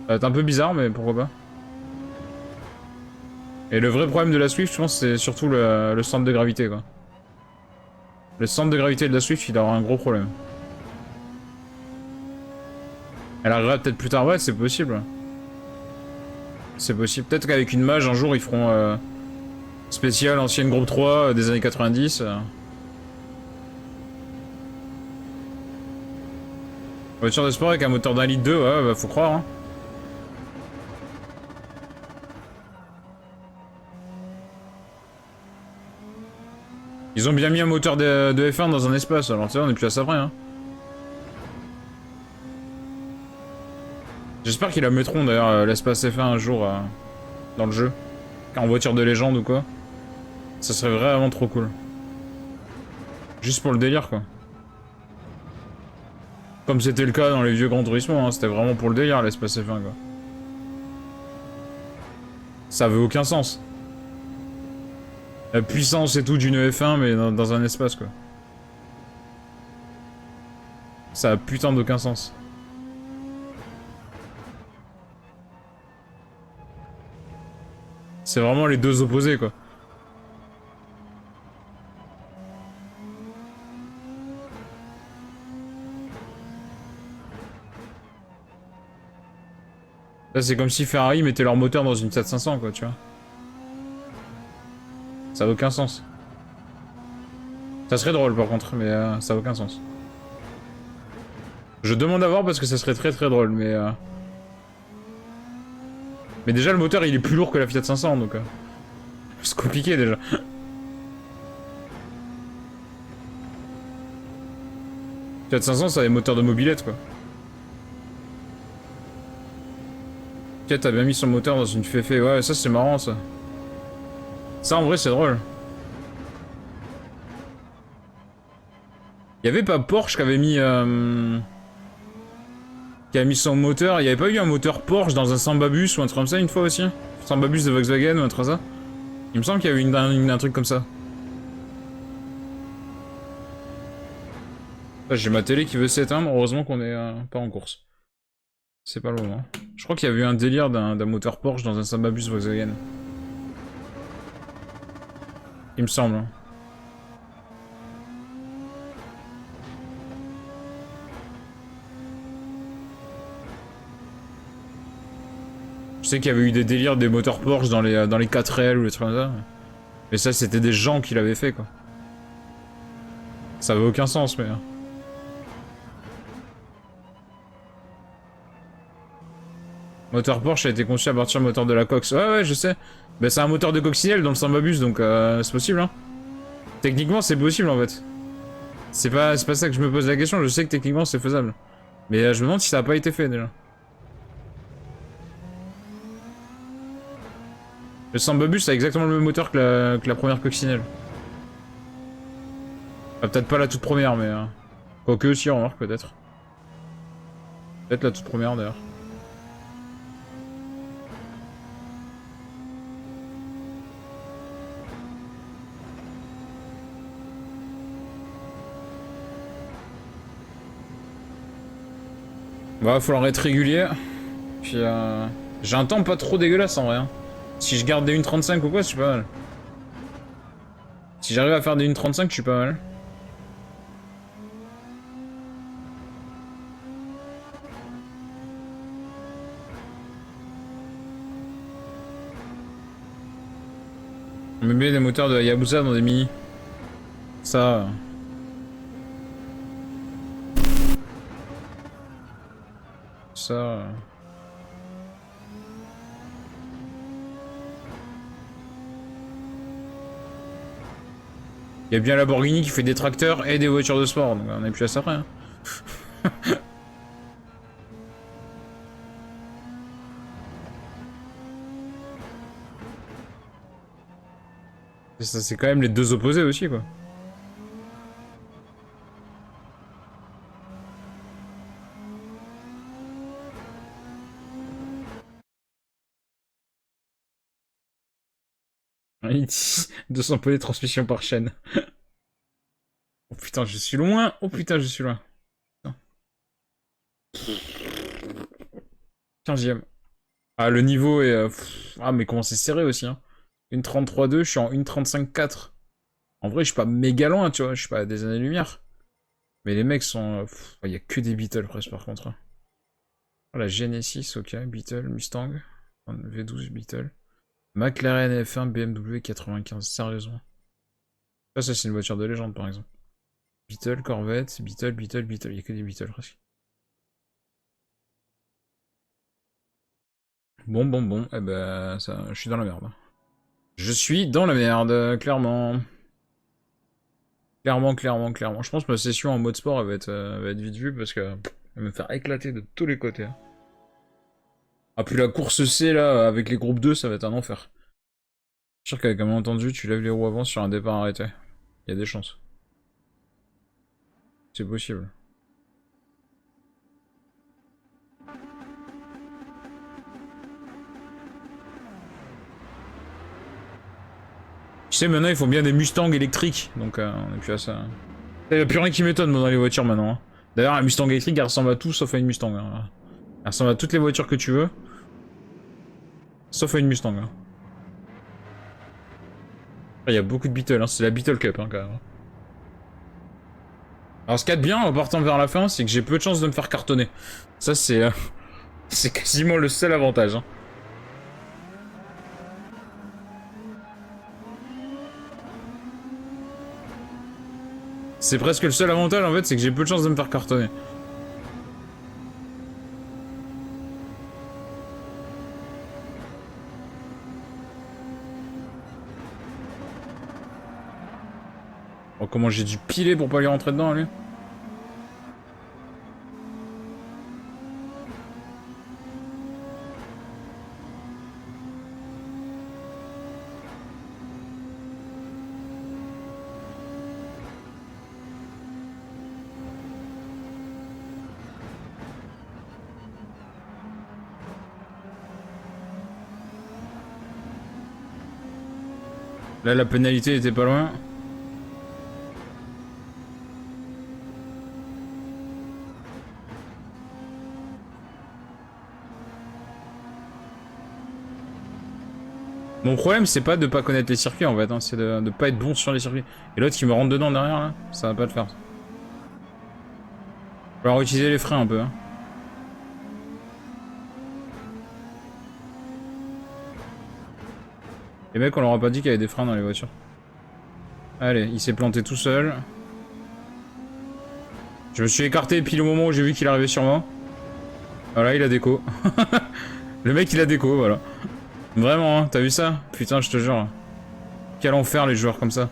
Ça va être un peu bizarre, mais pourquoi pas. Et le vrai problème de la Swift, je pense, c'est surtout le centre de gravité, quoi. Le centre de gravité de la Swift, il aura un gros problème. Elle arrivera peut-être plus tard, ouais, c'est possible. C'est possible. Peut-être qu'avec une mage, un jour, ils feront Spécial, ancienne groupe 3 des années 90. Voiture de sport avec un moteur d'1,2 litre, ouais, bah faut croire. Hein. Ils ont bien mis un moteur de F1 dans un espace, alors tu sais, on est plus à ça près. Hein. J'espère qu'ils la mettront d'ailleurs, l'espace F1 un jour dans le jeu. En voiture de légende ou quoi. Ça serait vraiment trop cool. Juste pour le délire quoi. Comme c'était le cas dans les vieux Gran Turismo, hein, c'était vraiment pour le délire l'espace F1 quoi. Ça avait aucun sens. La puissance et tout d'une F1 mais dans un espace quoi. Ça a putain d'aucun sens. C'est vraiment les deux opposés quoi. Là c'est comme si Ferrari mettait leur moteur dans une 7500 quoi tu vois. Ça a aucun sens. Ça serait drôle par contre mais ça a aucun sens. Je demande à voir parce que ça serait très très drôle mais... Mais déjà le moteur il est plus lourd que la Fiat 500 donc... C'est compliqué déjà. Fiat 500 ça a des moteurs de mobilette quoi. Fiat a bien mis son moteur dans une féfé, ouais ça c'est marrant ça. Ça en vrai c'est drôle. Y'avait pas Porsche qui avait mis... qui a mis son moteur, il y avait pas eu un moteur Porsche dans un Sambabus ou un truc comme ça une fois aussi? Sambabus de Volkswagen ou un truc comme ça? Il me semble qu'il y avait un truc comme ça. J'ai ma télé qui veut s'éteindre, heureusement qu'on est pas en course. C'est pas le moment. Je crois qu'il y avait eu un délire d'un moteur Porsche dans un Sambabus Volkswagen. Il me semble. Hein. Je sais qu'il y avait eu des délires des moteurs Porsche dans les 4L ou les trucs comme ça. Mais ça c'était des gens qui l'avaient fait quoi. Ça avait aucun sens mais... Moteur Porsche a été conçu à partir du moteur de la Cox. Ouais ouais je sais. Bah c'est un moteur de coccinelle dans le Sambabus donc c'est possible hein. Techniquement c'est possible en fait. C'est pas ça que je me pose la question, je sais que techniquement c'est faisable. Mais je me demande si ça a pas été fait déjà. Le Sambabus a exactement le même moteur que la première coccinelle. Ah, peut-être pas la toute première mais... Quoique aussi on remarque peut-être. Peut-être la toute première d'ailleurs. Bah, faut en être régulier. Puis, j'ai un temps pas trop dégueulasse en vrai. Hein. Si je garde des 1.35 ou quoi, je suis pas mal. Si j'arrive à faire des 1.35, je suis pas mal. On met bien des moteurs de Hayabusa dans des mini. Ça... Ça... Il y a bien Lamborghini qui fait des tracteurs et des voitures de sport, donc on est plus à ça près. Hein. Ça, c'est quand même les deux opposés aussi, quoi. Il dit 200 pots de transmission par chaîne. Oh putain, je suis loin. Oh putain, je suis loin. 15ème. Ah, le niveau est... Ah, mais comment c'est serré aussi, hein. Une 33.2, je suis en 1.35.4. En vrai, je suis pas méga loin, tu vois. Je suis pas à des années-lumière. Mais les mecs sont... Il y a que des Beatles, presque, par contre. Hein. Oh, la Genesis, ok. Beetle, Mustang. V12 Beetle. McLaren F1, BMW 95, sérieusement. Ça c'est une voiture de légende par exemple. Beetle, Corvette, Beetle, il y a que des Beetles presque. Bon, eh ben, ça, je suis dans la merde. Je suis dans la merde, clairement. Clairement. Je pense que ma session en mode sport, elle va être vite vue parce que elle va me faire éclater de tous les côtés. Hein. Ah, puis la course C, là, avec les groupes 2, ça va être un enfer. Je suis sûr qu'avec un malentendu, tu lèves les roues avant sur un départ arrêté. Il y a des chances. C'est possible. Tu sais, maintenant, il faut bien des Mustangs électriques, donc on est plus à ça. Il n'y a plus rien qui m'étonne dans les voitures maintenant. Hein. D'ailleurs, la Mustang électrique, elle ressemble à tout sauf à une Mustang. Hein. Elle ressemble à toutes les voitures que tu veux, sauf à une Mustang. Hein. Il y a beaucoup de Beetle, hein. C'est la Beetle Cup hein, quand même. Alors ce qu'il y a de bien en partant vers la fin, c'est que j'ai peu de chances de me faire cartonner. Ça c'est c'est quasiment le seul avantage. Hein. C'est presque le seul avantage en fait, c'est que j'ai peu de chances de me faire cartonner. Oh comment j'ai dû piler pour pas lui rentrer dedans lui. Là la pénalité était pas loin. Mon problème c'est pas de pas connaître les circuits en fait, hein, c'est de pas être bon sur les circuits. Et l'autre qui me rentre dedans derrière là, ça va pas le faire. Va falloir utiliser les freins un peu. Hein. Les mecs on leur a pas dit qu'il y avait des freins dans les voitures. Allez, il s'est planté tout seul. Je me suis écarté pile au moment où j'ai vu qu'il arrivait sur moi. Voilà, il a déco. Le mec il a déco, voilà. Vraiment, hein, t'as vu ça? Putain, je te jure. Quel enfer les joueurs comme ça.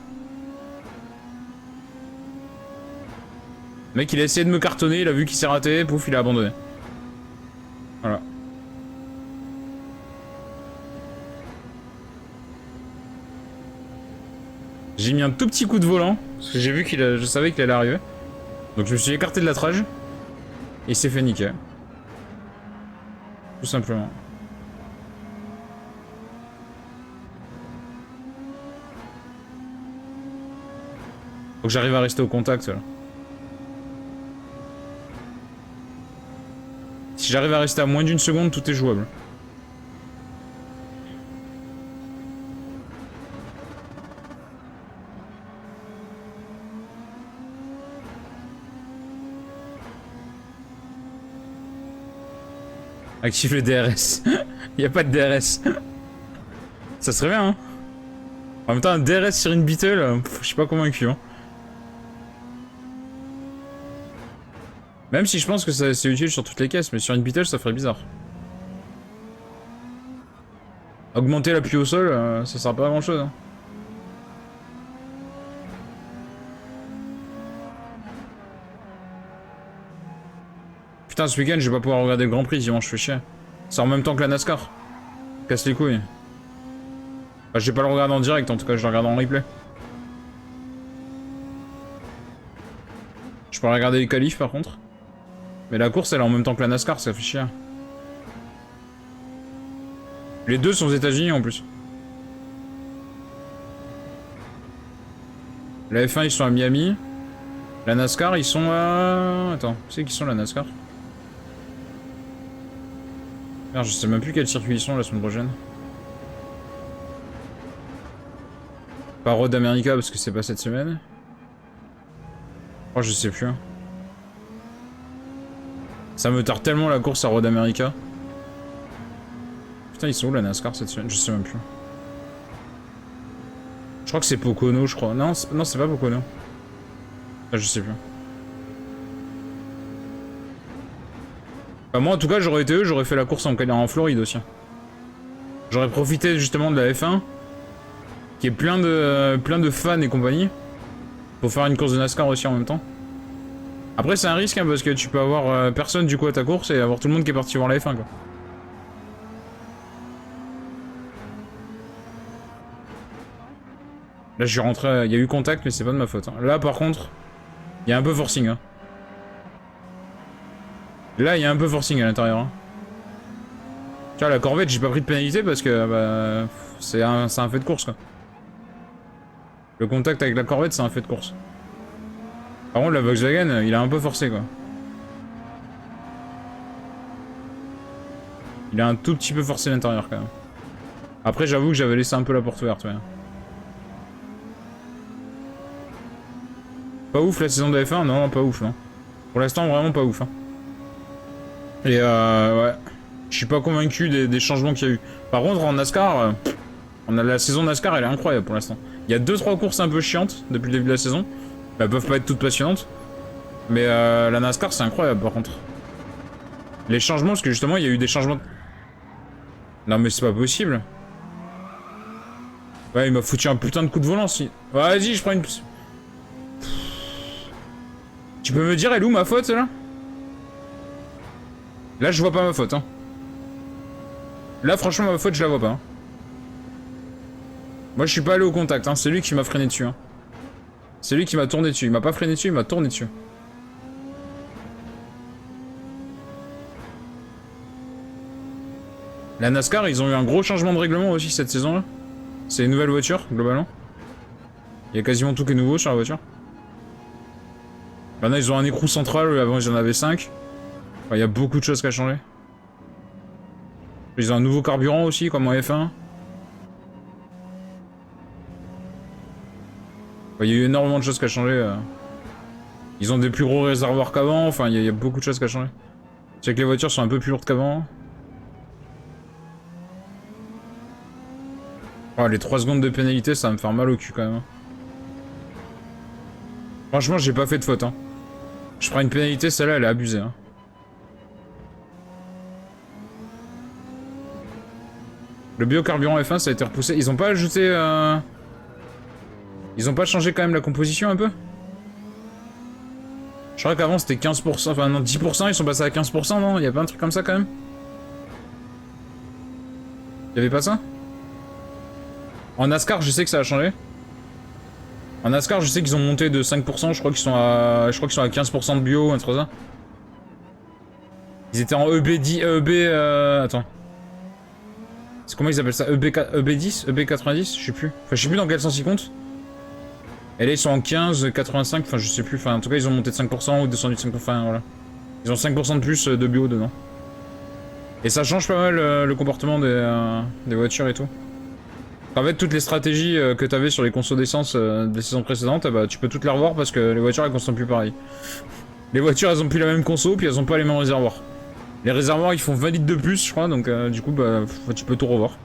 Le mec il a essayé de me cartonner, il a vu qu'il s'est raté, pouf, il a abandonné. Voilà. J'ai mis un tout petit coup de volant, parce que j'ai vu je savais qu'il allait arriver. Donc je me suis écarté de la trage. Et il s'est fait niquer. Tout simplement. Faut que j'arrive à rester au contact là. Si j'arrive à rester à moins d'une seconde, tout est jouable. Active le DRS. Y a pas de DRS. Ça serait bien, hein. En même temps, un DRS sur une Beetle, je suis pas convaincu, hein. Même si je pense que c'est utile sur toutes les caisses, mais sur une Beetle, ça ferait bizarre. Augmenter l'appui au sol, ça sert pas à grand chose, hein. Putain, ce week-end, je vais pas pouvoir regarder le Grand Prix dimanche, je fais chier. C'est en même temps que la NASCAR. Casse les couilles. Bah, je vais pas le regarder en direct, en tout cas, je le regarde en replay. Je peux regarder les qualifs, par contre. Mais la course, elle est en même temps que la NASCAR, ça fait chier. Les deux sont aux États-Unis en plus. La F1, ils sont à Miami. La NASCAR, ils sont à... Attends, c'est qui sont la NASCAR? Merde, je sais même plus quel circuit ils sont la semaine prochaine. Pas Road America parce que c'est pas cette semaine. Oh, je sais plus. Hein. Ça me tarde tellement la course à Road America. Putain, ils sont où la NASCAR cette semaine? Je sais même plus. crois que c'est Pocono, je crois. Non, c'est pas Pocono. Ah, je sais plus. Bah, moi, en tout cas, j'aurais été eux, j'aurais fait la course en Floride aussi. J'aurais profité justement de la F1, qui est plein de fans et compagnie, pour faire une course de NASCAR aussi en même temps. Après, c'est un risque, hein, parce que tu peux avoir personne du coup à ta course et avoir tout le monde qui est parti voir la F1, quoi. Là, je suis rentré, il y a eu contact, mais c'est pas de ma faute. Hein. Là, par contre, il y a un peu forcing. Hein. Là, il y a un peu forcing à l'intérieur. Hein. Tu vois, la Corvette, j'ai pas pris de pénalité parce que bah, c'est un fait de course, quoi. Le contact avec la Corvette, c'est un fait de course. Par contre, la Volkswagen, il a un peu forcé, quoi. Il a un tout petit peu forcé l'intérieur, quand même. Après, j'avoue que j'avais laissé un peu la porte ouverte, ouais. Pas ouf la saison de F1? Non, pas ouf, non. Pour l'instant, vraiment pas ouf. Hein. Et ouais. Je suis pas convaincu des changements qu'il y a eu. Par contre, en NASCAR, on a la saison NASCAR, elle est incroyable pour l'instant. Il y a 2-3 courses un peu chiantes depuis le début de la saison. Elles peuvent pas être toutes passionnantes. Mais la NASCAR, c'est incroyable par contre. Les changements, parce que justement, il y a eu des changements. Non, mais c'est pas possible. Ouais, il m'a foutu un putain de coup de volant si. Ouais, vas-y, je prends une. Tu peux me dire, elle est où ma faute là? Là, je vois pas ma faute, hein. Là, franchement, ma faute, je la vois pas. Hein. Moi, je suis pas allé au contact, hein. C'est lui qui m'a freiné dessus. Hein. C'est lui qui m'a tourné dessus. Il m'a pas freiné dessus, il m'a tourné dessus. La NASCAR, ils ont eu un gros changement de règlement aussi cette saison-là. C'est une nouvelle voiture, globalement. Il y a quasiment tout qui est nouveau sur la voiture. Maintenant, ils ont un écrou central, avant ils en avaient 5. Enfin, il y a beaucoup de choses qui ont changé. Ils ont un nouveau carburant aussi, comme en F1. Enfin, il y a eu énormément de choses qui ont changé. Ils ont des plus gros réservoirs qu'avant, enfin, il y a beaucoup de choses qui ont changé. C'est que les voitures sont un peu plus lourdes qu'avant. Oh, les 3 secondes de pénalité, ça va me faire mal au cul quand même. Franchement, j'ai pas fait de faute. Hein. Je prends une pénalité, celle-là, elle est abusée. Hein. Le biocarburant F1, ça a été repoussé. Ils ont pas ajouté... Ils ont pas changé quand même la composition un peu? Je crois qu'avant c'était 15%, enfin non, 10%, ils sont passés à 15%, non? Y'a pas un truc comme ça quand même? Y'avait pas ça? En NASCAR, je sais que ça a changé. En NASCAR, je sais qu'ils ont monté de 5%, je crois qu'ils sont à 15% de bio, un truc comme ça. Ils étaient en EB10, attends. C'est comment ils appellent ça? EB10? EB90? Je sais plus. Enfin, je sais plus dans quel sens ils comptent. Et là, ils sont en 15, 85, enfin, je sais plus. Enfin, en tout cas, ils ont monté de 5% ou descendu de 5%, enfin, voilà. Ils ont 5% de plus de bio dedans. Et ça change pas mal le comportement des voitures et tout. En fait, toutes les stratégies que t'avais sur les consos d'essence des saisons précédentes, bah, tu peux toutes les revoir parce que les voitures, elles consomment plus pareil. Les voitures, elles ont plus la même conso, puis elles ont pas les mêmes réservoirs. Les réservoirs, ils font 20 litres de plus, je crois, donc du coup, bah, tu peux tout revoir.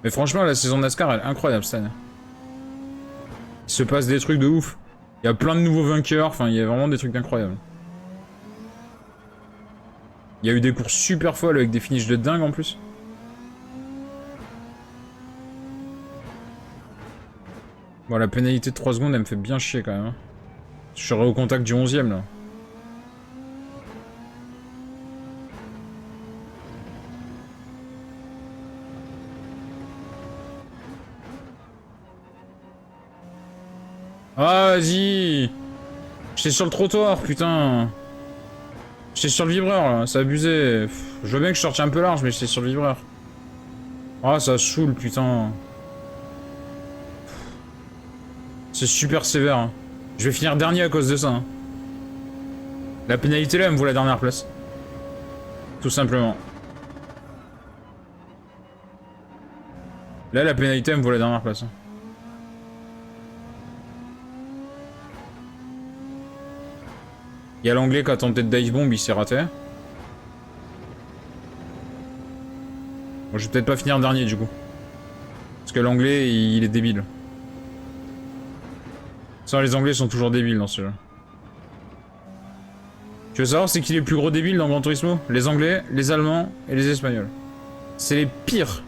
Mais franchement, la saison NASCAR, elle est incroyable cette année. Il se passe des trucs de ouf. Il y a plein de nouveaux vainqueurs, enfin, il y a vraiment des trucs incroyables. Il y a eu des courses super folles avec des finishes de dingue en plus. Bon, la pénalité de 3 secondes, elle me fait bien chier quand même. Hein. Je serai au contact du 11ème là. Ah, vas-y! J'étais sur le trottoir, putain! J'étais sur le vibreur là, c'est abusé. Je veux bien que je sorte un peu large, mais j'étais sur le vibreur. Ah, ça saoule, putain. C'est super sévère. Hein. Je vais finir dernier à cause de ça. Hein. La pénalité là, elle me vaut la dernière place. Tout simplement. Là, la pénalité, elle me vaut la dernière place. Hein. Il y a l'anglais qui a tenté de dive bomb, il s'est raté. Bon, je vais peut-être pas finir dernier du coup. Parce que l'anglais, il est débile. Ça, les anglais sont toujours débiles dans ce jeu. Tu veux savoir c'est qui les plus gros débiles dans Gran Turismo? Les anglais, les allemands et les espagnols. C'est les pires.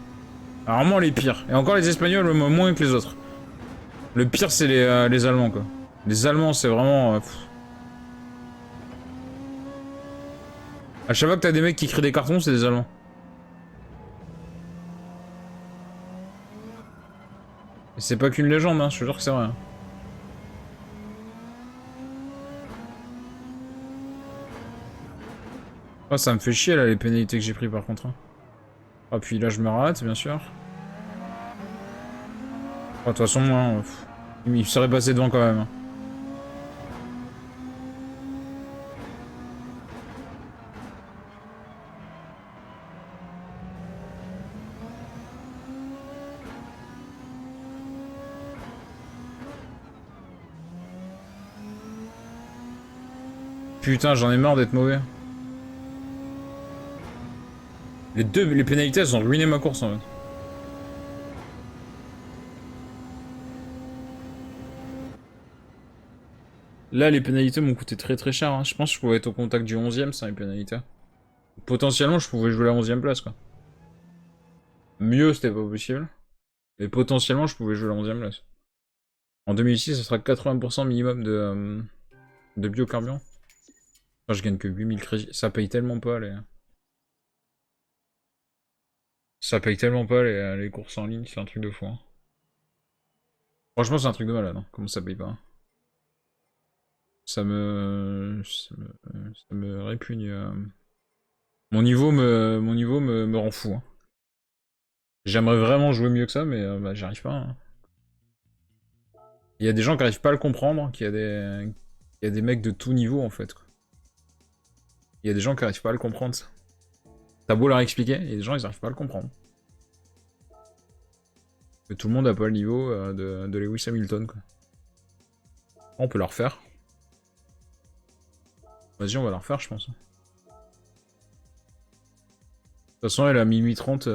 Alors, vraiment les pires. Et encore les espagnols moins que les autres. Le pire c'est les allemands quoi. Les allemands c'est vraiment... À chaque fois que t'as des mecs qui créent des cartons, c'est des allemands. Et c'est pas qu'une légende, hein, je te jure que c'est vrai. Hein. Oh, ça me fait chier là les pénalités que j'ai pris par contre. Hein. Ah puis là je me rate bien sûr. De toute façon, hein, il serait passé devant quand même. Hein. Putain, j'en ai marre d'être mauvais. Les pénalités, elles ont ruiné ma course en fait. Là, les pénalités m'ont coûté très très cher. Hein. Je pense que je pouvais être au contact du 11ème sans les pénalités. Potentiellement, je pouvais jouer la 11ème place quoi. Mieux, c'était pas possible. Mais potentiellement, je pouvais jouer la 11ème place. En 2006, ce sera 80% minimum de biocarburant. Enfin, je gagne que 8000 crédits. Ça paye tellement pas les... Ça paye tellement pas les courses en ligne, c'est un truc de fou. Hein. Franchement, c'est un truc de malade. Hein. Comment ça paye pas hein. Ça me répugne. Mon niveau me rend fou. Hein. J'aimerais vraiment jouer mieux que ça, mais bah, j'y arrive pas. Hein. Il y a des gens qui arrivent pas à le comprendre, il y a des mecs de tout niveau en fait. Quoi. Il y a des gens qui arrivent pas à le comprendre. Ça. T'as beau leur expliquer, il y a des gens ils arrivent pas à le comprendre. Que tout le monde a pas le niveau de Lewis Hamilton quoi. On peut leur refaire. Vas-y, on va leur refaire, je pense. De toute façon, elle a minuit 30.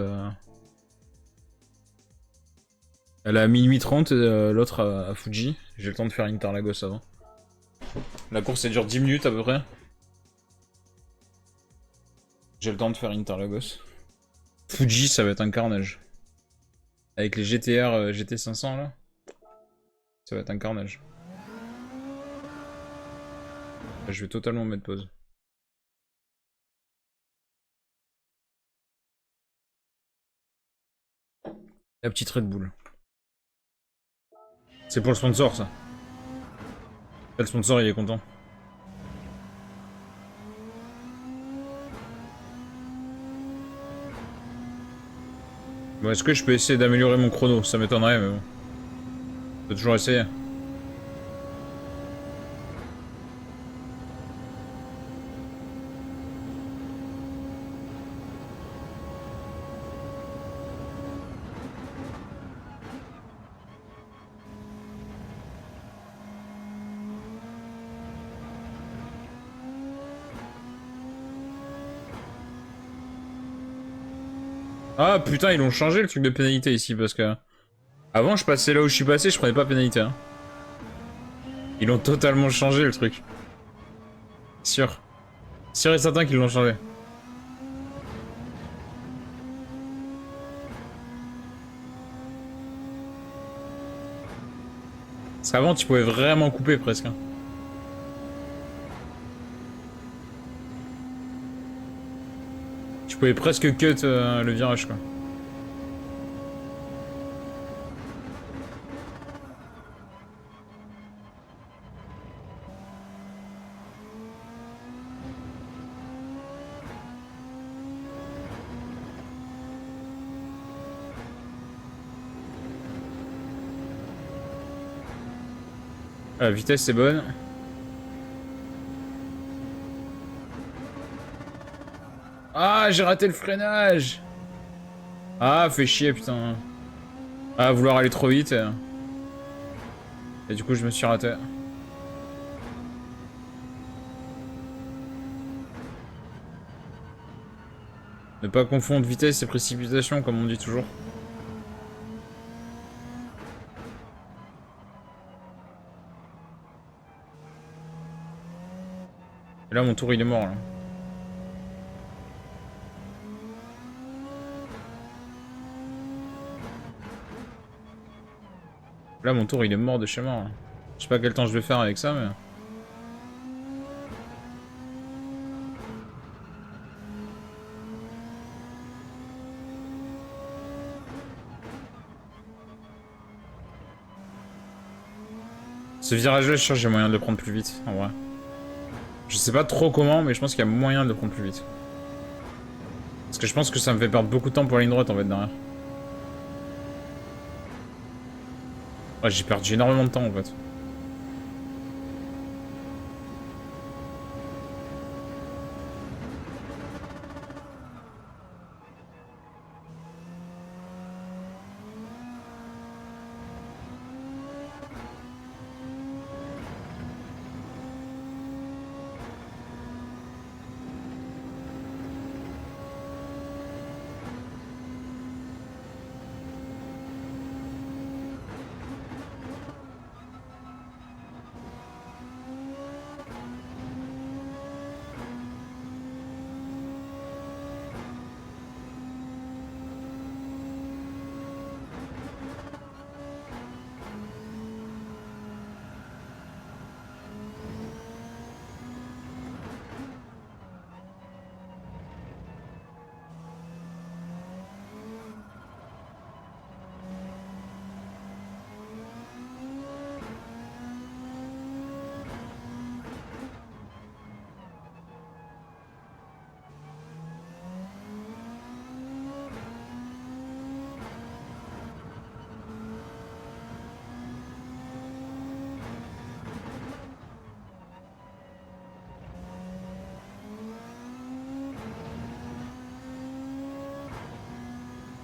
Elle a minuit 30 et l'autre à Fuji. J'ai le temps de faire Interlagos avant. La course elle dure 10 minutes à peu près. J'ai le temps de faire Interlagos. Fuji, ça va être un carnage. Avec les GTR GT500 là. Ça va être un carnage. Je vais totalement mettre pause. La petite Red Bull. C'est pour le sponsor ça. Le sponsor il est content. Bon, est-ce que je peux essayer d'améliorer mon chrono? Ça m'étonnerait mais bon. Je peux toujours essayer. Ah putain, ils l'ont changé le truc de pénalité ici parce que... Avant, je passais là où je suis passé, je prenais pas pénalité. Hein. Ils l'ont totalement changé le truc. Sûr. Sûr et certain qu'ils l'ont changé. Parce qu'avant, tu pouvais vraiment couper presque. Hein. Tu pouvais presque cut le virage quoi. La vitesse c'est bonne. Ah, j'ai raté le freinage. Ah, fait chier putain. Ah, vouloir aller trop vite. Et du coup, je me suis raté. Ne pas confondre vitesse et précipitation, comme on dit toujours. Et là, mon tour, il est mort, là. Là, mon tour, il est mort de chez mort, là. Je sais pas quel temps je vais faire avec ça, mais... Ce virage-là, je suis sûr que j'ai moyen de le prendre plus vite, en vrai. Je sais pas trop comment, mais je pense qu'il y a moyen de le prendre plus vite. Parce que je pense que ça me fait perdre beaucoup de temps pour la ligne droite, en fait, derrière. Ouais, j'ai perdu énormément de temps, en fait.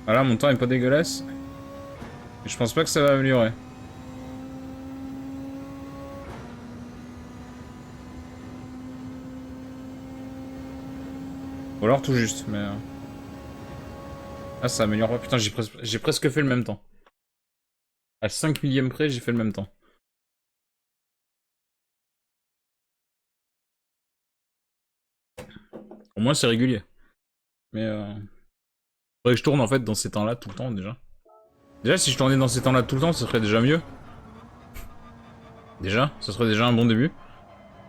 Voilà, mon temps est pas dégueulasse. Mais je pense pas que ça va améliorer. Ou alors tout juste, mais... Ah, ça améliore pas. Putain, j'ai presque fait le même temps. À 5 millièmes près, j'ai fait le même temps. Au moins, c'est régulier. Mais faudrait que je tourne, en fait, dans ces temps-là, tout le temps, déjà. Déjà, si je tournais dans ces temps-là tout le temps, ce serait déjà mieux. Déjà, ce serait déjà un bon début.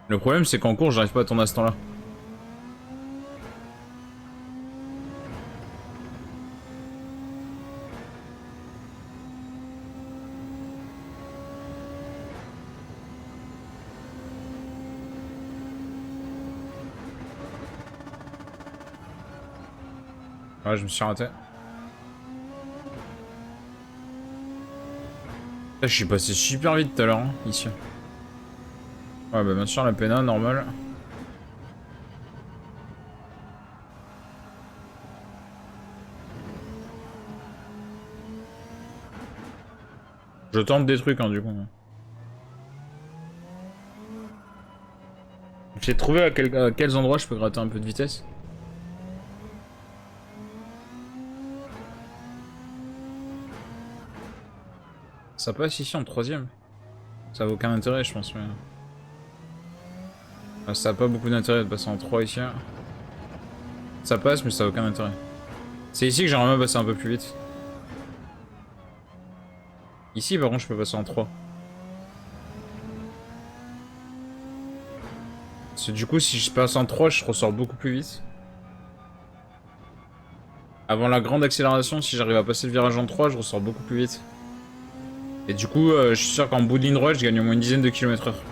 Le problème, c'est qu'en cours, j'arrive pas à tourner à ce temps-là. Ouais, je me suis raté. Là, je suis passé super vite tout à l'heure, hein, ici. Ouais, bah bien sûr, la PNA, normal. Je tente des trucs, hein, du coup. J'ai trouvé à quels endroits je peux gratter un peu de vitesse. Ça passe ici en troisième. Ça a aucun intérêt, je pense, mais... Ah, ça a pas beaucoup d'intérêt de passer en 3 ici. Ça passe, mais ça a aucun intérêt. C'est ici que j'aimerais bien passer un peu plus vite. Ici, par contre, je peux passer en 3. Parce que du coup, si je passe en 3, je ressors beaucoup plus vite. Avant la grande accélération, si j'arrive à passer le virage en 3, je ressors beaucoup plus vite. Et du coup, je suis sûr qu'en bout de ligne droite, je gagne au moins une dizaine de kilomètres heure.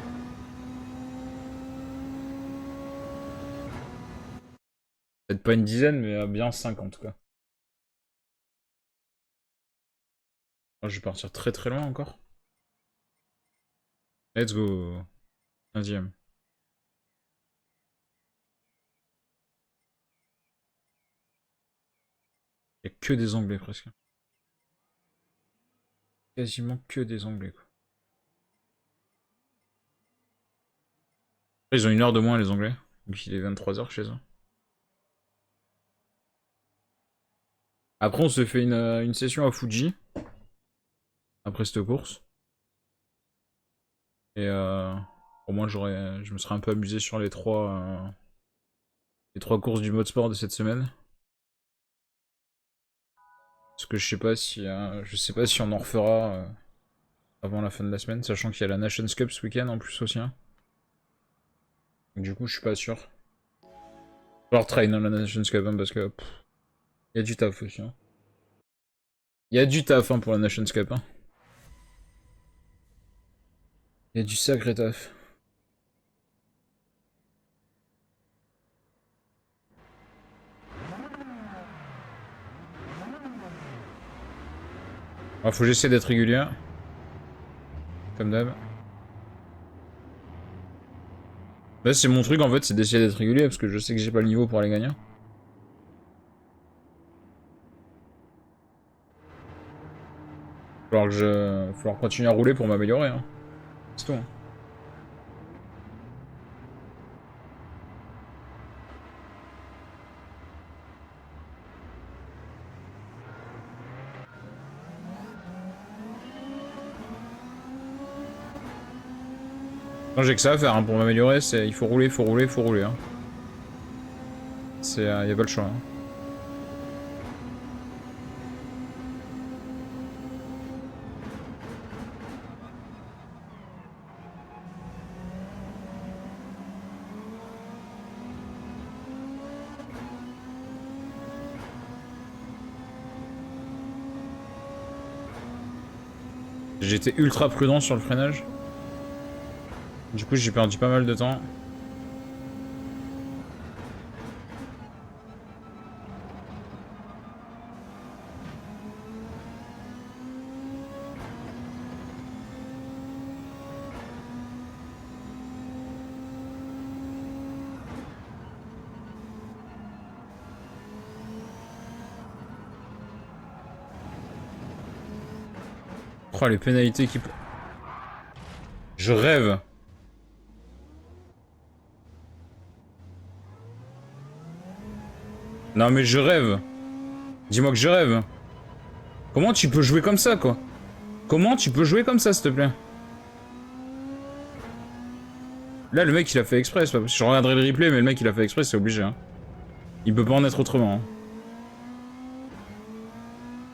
Peut-être pas une dizaine, mais bien 5 en tout cas. Oh, je vais partir très très loin encore. Let's go. 15e. Il y a que des onglets presque. Quasiment que des onglets, quoi. Ils ont une heure de moins les anglais. Donc il est 23 h chez eux. Après, on se fait une session à Fuji. Après cette course. Et au moins, je me serais un peu amusé sur les trois courses du mode sport de cette semaine. Parce que je sais pas si on en refera avant la fin de la semaine, sachant qu'il y a la Nations Cup ce week-end en plus aussi. Hein. Donc, du coup, je suis pas sûr. Alors train hein, la Nations Cup hein, parce que il y a du taf aussi. Hein. Il y a du taf hein, pour la Nations Cup. Hein. Il y a du sacré taf. Alors, faut que j'essaie d'être régulier. Comme d'hab. Là, c'est mon truc en fait, c'est d'essayer d'être régulier parce que je sais que j'ai pas le niveau pour aller gagner. Falloir continuer à rouler pour m'améliorer. Hein. C'est tout. Hein. Non, j'ai que ça à faire hein, pour m'améliorer, c'est il faut rouler, faut rouler, faut rouler. Hein. C'est, y a pas le choix. Hein. J'étais ultra prudent sur le freinage. Du coup, j'ai perdu pas mal de temps. Oh, les pénalités qui... Je rêve. Non mais je rêve. Dis-moi que je rêve. Comment tu peux jouer comme ça, quoi? Comment tu peux jouer comme ça, s'il te plaît? Là, le mec, il a fait exprès, c'est pas possible. Je regarderai le replay, mais le mec, il a fait exprès, c'est obligé. Hein. Il peut pas en être autrement. Hein.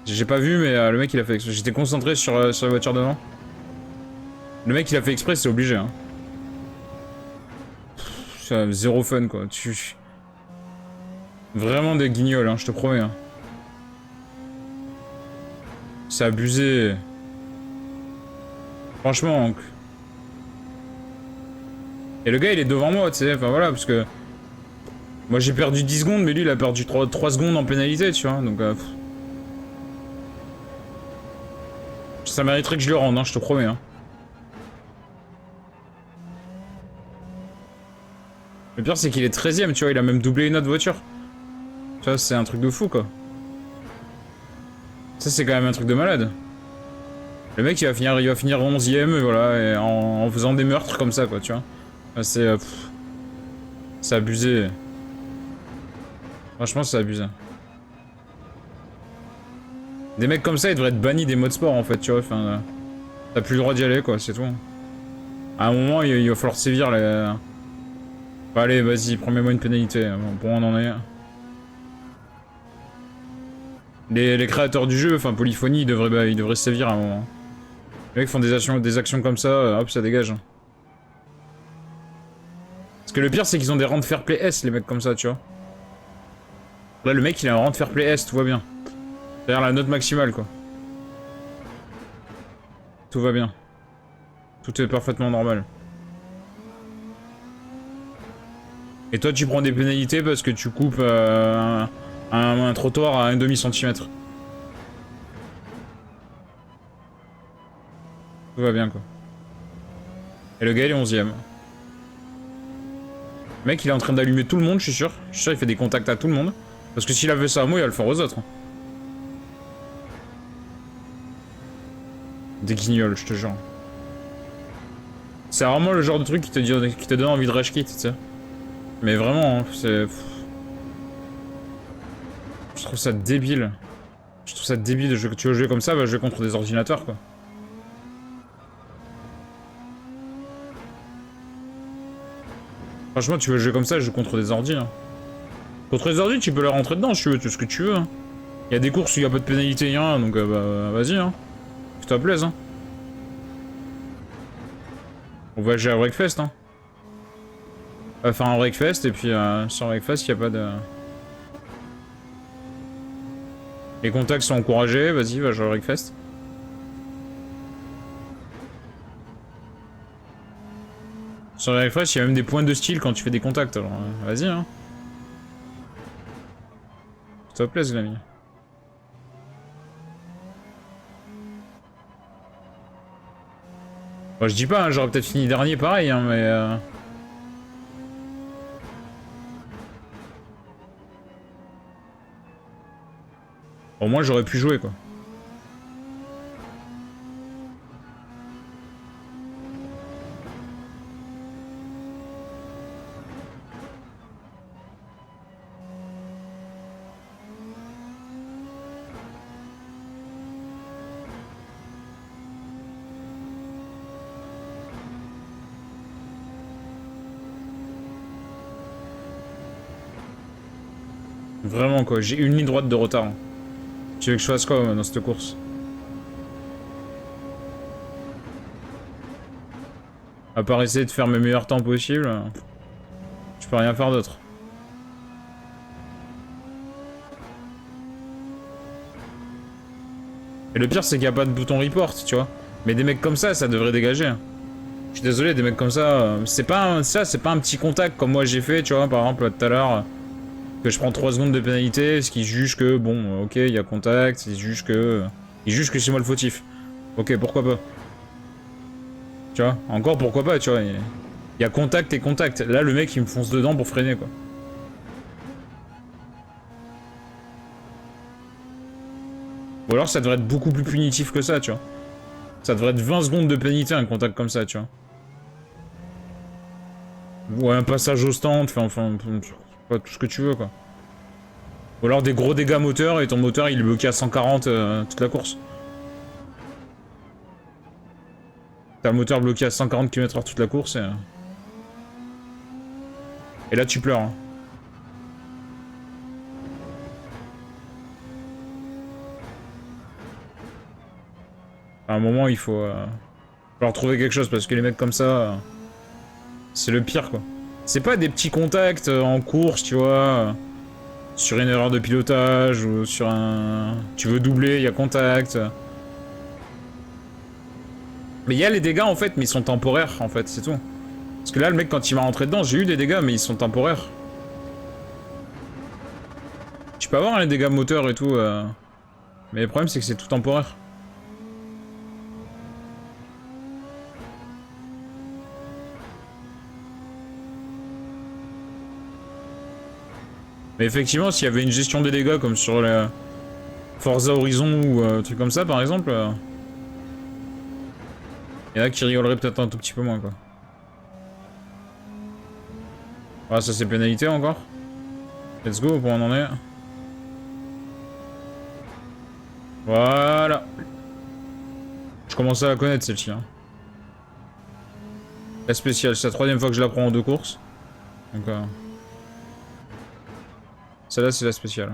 J'ai pas vu, mais le mec, il a fait exprès. J'étais concentré sur la voiture devant. Le mec, il a fait exprès, c'est obligé. Hein. C'est zéro fun, quoi. Vraiment des guignols, hein, je te promets. Hein. C'est abusé. Franchement. Et le gars, il est devant moi, tu sais. Enfin voilà, parce que... Moi, j'ai perdu 10 secondes, mais lui, il a perdu 3 secondes en pénalité, tu vois. Donc... Ça mériterait que je le rende, hein, je te promets. Hein. Le pire, c'est qu'il est 13ème, tu vois. Il a même doublé une autre voiture. Tu vois, c'est un truc de fou, quoi. Ça, c'est quand même un truc de malade. Le mec, il va finir 11ème, et voilà, et en faisant des meurtres comme ça, quoi, tu vois. C'est... c'est abusé. Franchement, c'est abusé. Des mecs comme ça, ils devraient être bannis des modes sport, en fait, tu vois. Enfin, t'as plus le droit d'y aller, quoi, c'est tout. À un moment, il va falloir sévir, les... Bah, allez, vas-y, promets-moi une pénalité. Bon, on en est... Les créateurs du jeu, enfin Polyphony, ils devraient se sévir à un moment. Les mecs font des actions comme ça, hop, ça dégage. Parce que le pire, c'est qu'ils ont des rangs de fair play S, les mecs comme ça, tu vois. Là, le mec, il a un rang de fair play S, tout va bien. C'est-à-dire la note maximale, quoi. Tout va bien. Tout est parfaitement normal. Et toi, tu prends des pénalités parce que tu coupes un trottoir à un demi-centimètre. Tout va bien, quoi. Et le gars, il est 11ème. Le mec, il est en train d'allumer tout le monde, je suis sûr. Je suis sûr, il fait des contacts à tout le monde. Parce que s'il avait ça à moi, il va le faire aux autres. Des guignols, je te jure. C'est vraiment le genre de truc qui te donne envie de rage quit, tu sais. Mais vraiment, hein, c'est... Je trouve ça débile. Je trouve ça débile de jouer. Tu veux jouer comme ça, va jouer contre des ordinateurs, quoi. Franchement, tu veux jouer comme ça, joue contre des ordis, hein. Contre les ordis, tu peux leur rentrer dedans, si tu veux, tout ce que tu veux, hein. Il y a des courses où il n'y a pas de pénalité, rien, donc bah, vas-y, hein. Que ça plaise, hein. On va jouer à Breakfast, hein. On va faire un Breakfast, et puis sur Breakfast, il n'y a pas de... Les contacts sont encouragés, vas-y, va jouer à Breakfast. Sur Breakfast, il y a même des points de style quand tu fais des contacts, alors vas-y, hein. Que ça plaise, l'ami. Bon, je dis pas, hein, j'aurais peut-être fini dernier pareil, hein, mais... Au moins, j'aurais pu jouer, quoi. Vraiment, quoi, j'ai une ligne droite de retard, hein. Tu veux que je fasse quoi dans cette course? À part essayer de faire mes meilleurs temps possibles, je peux rien faire d'autre. Et le pire, c'est qu'il n'y a pas de bouton report, tu vois. Mais des mecs comme ça devrait dégager, hein. Je suis désolé, des mecs comme ça, c'est pas un petit contact comme moi j'ai fait, tu vois, par exemple, tout à l'heure, que je prends 3 secondes de pénalité, ce qui juge que, bon, ok, il y a contact, il juge que c'est moi le fautif. Ok, pourquoi pas. Tu vois, encore pourquoi pas, tu vois. Il y a contact et contact. Là, le mec, il me fonce dedans pour freiner, quoi. Ou alors, ça devrait être beaucoup plus punitif que ça, tu vois. Ça devrait être 20 secondes de pénalité, un contact comme ça, tu vois. Ou un passage au stand, enfin, pas tout ce que tu veux, quoi. Ou alors des gros dégâts moteurs et ton moteur, il est bloqué à 140 toute la course. T'as le moteur bloqué à 140 km/h toute la course et là tu pleures, hein. À un moment il faut falloir trouver quelque chose parce que les mecs comme ça, c'est le pire, quoi. C'est pas des petits contacts en course, tu vois, sur une erreur de pilotage ou sur un... Tu veux doubler, il y a contact. Mais il y a les dégâts en fait, mais ils sont temporaires en fait, c'est tout. Parce que là, le mec, quand il m'a rentré dedans, j'ai eu des dégâts, mais ils sont temporaires. Tu peux avoir les dégâts moteurs et tout, mais le problème, c'est que c'est tout temporaire. Mais effectivement, s'il y avait une gestion des dégâts comme sur la Forza Horizon ou un truc comme ça, par exemple, il y en a qui rigoleraient peut-être un tout petit peu moins, quoi. Ah, ça c'est pénalité encore. Let's go, pour on en est. Voilà. Je commence à la connaître celle-ci, hein. La spéciale, c'est la 3ème fois que je la prends en 2 courses. Donc celle-là c'est la spéciale.